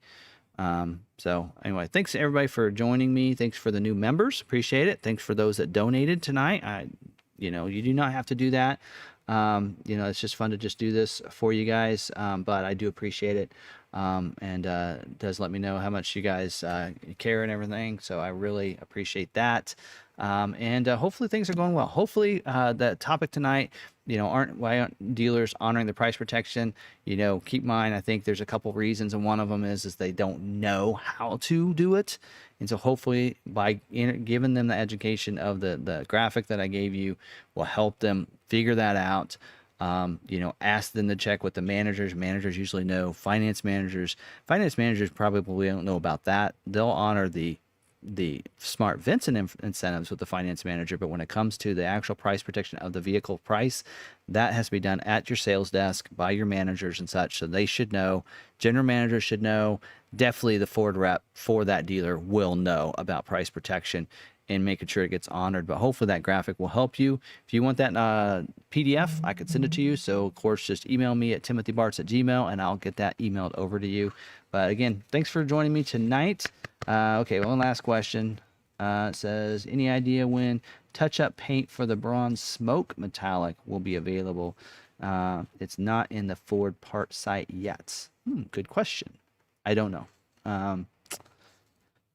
So anyway, thanks to everybody for joining me. Thanks for the new members. Appreciate it. Thanks for those that donated tonight. You do not have to do that. It's just fun to just do this for you guys. But I do appreciate it. And it does let me know how much you guys care and everything. So I really appreciate that. And hopefully things are going well. Hopefully the topic tonight, why aren't dealers honoring the price protection? Keep in mind, I think there's a couple reasons, and one of them is they don't know how to do it. And so hopefully by giving them the education of the graphic that I gave you will help them figure that out. Ask them to check with the managers. Managers usually know. Finance managers probably don't know about that. They'll honor the the smart Vincent incentives with the finance manager, but when it comes to the actual price protection of the vehicle price, that has to be done at your sales desk by your managers and such. So they should know, general managers should know, definitely the Ford rep for that dealer will know about price protection and making sure it gets honored. But hopefully that graphic will help you. If you want that PDF, I could send it to you. So of course, just email me at timothybarts@gmail.com and I'll get that emailed over to you. But again, thanks for joining me tonight. Okay, one last question. It says, any idea when touch-up paint for the bronze smoke metallic will be available? It's not in the Ford part site yet. Good question. I don't know.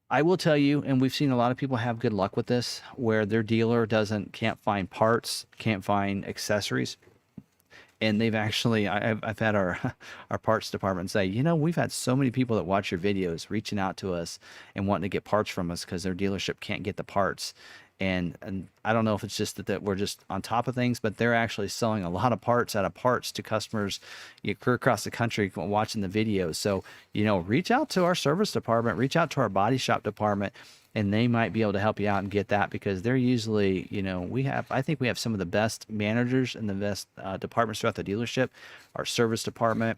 I will tell you, and we've seen a lot of people have good luck with this, where their dealer can't find parts, can't find accessories. And they've actually, I've had our parts department say, you know, we've had so many people that watch your videos reaching out to us and wanting to get parts from us because their dealership can't get the parts. And I don't know if it's just that we're just on top of things, but they're actually selling a lot of parts out of parts to customers across the country watching the videos. So, you know, reach out to our service department, reach out to our body shop department, and they might be able to help you out and get that, because they're usually, you know, I think we have some of the best managers and the best departments throughout the dealership, our service department,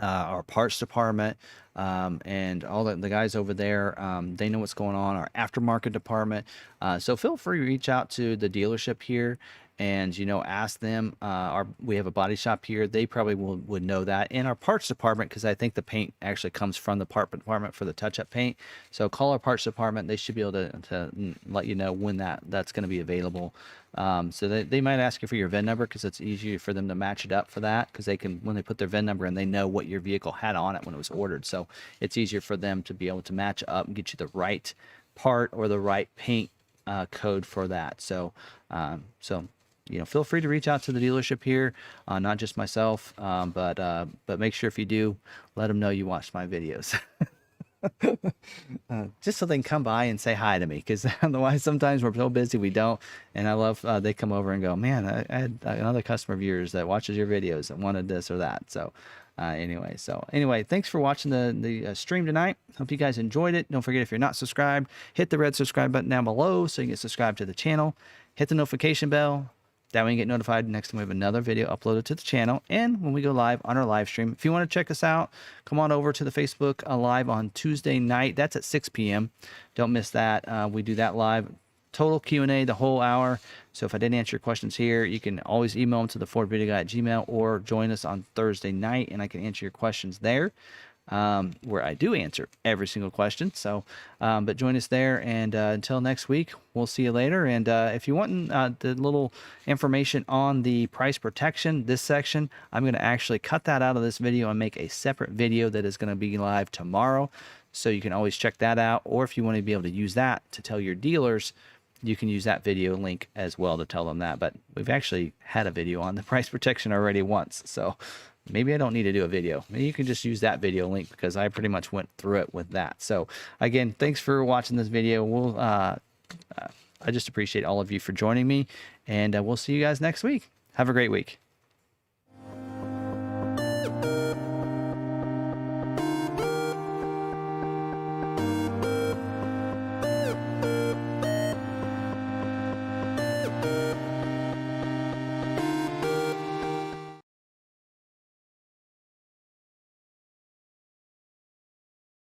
our parts department, and all the guys over there, they know what's going on, our aftermarket department. So feel free to reach out to the dealership here and, you know, ask them. We have a body shop here. They probably would know that. And our parts department, because I think the paint actually comes from the part department for the touch-up paint. So call our parts department. They should be able to let you know when that's going to be available. So they might ask you for your VIN number, because it's easier for them to match it up for that, because they can, when they put their VIN number in, they know what your vehicle had on it when it was ordered. So it's easier for them to be able to match up and get you the right part or the right paint code for that. So you know, feel free to reach out to the dealership here, not just myself, but make sure if you do, let them know you watched my videos. Just so they can come by and say hi to me, because otherwise sometimes we're so busy we don't. And I love they come over and go, man, I had another customer of yours that watches your videos and wanted this or that. So anyway, thanks for watching the stream tonight. Hope you guys enjoyed it. Don't forget, if you're not subscribed, hit the red subscribe button down below so you can get subscribed to the channel. Hit the notification bell. That way you get notified next time we have another video uploaded to the channel, and when we go live on our live stream. If you want to check us out, come on over to the Facebook live on Tuesday night. That's at 6 p.m. Don't miss that. We do that live. Total Q&A the whole hour. So if I didn't answer your questions here, you can always email them to the fordvideoguy@gmail.com, or join us on Thursday night and I can answer your questions there, where I do answer every single question. So, but join us there, and until next week, we'll see you later. And if you want the little information on the price protection, this section, I'm going to actually cut that out of this video and make a separate video that is going to be live tomorrow. So you can always check that out. Or if you want to be able to use that to tell your dealers, you can use that video link as well to tell them that. But we've actually had a video on the price protection already once, so maybe I don't need to do a video. Maybe you can just use that video link, because I pretty much went through it with that. So again, thanks for watching this video. I just appreciate all of you for joining me, and we'll see you guys next week. Have a great week.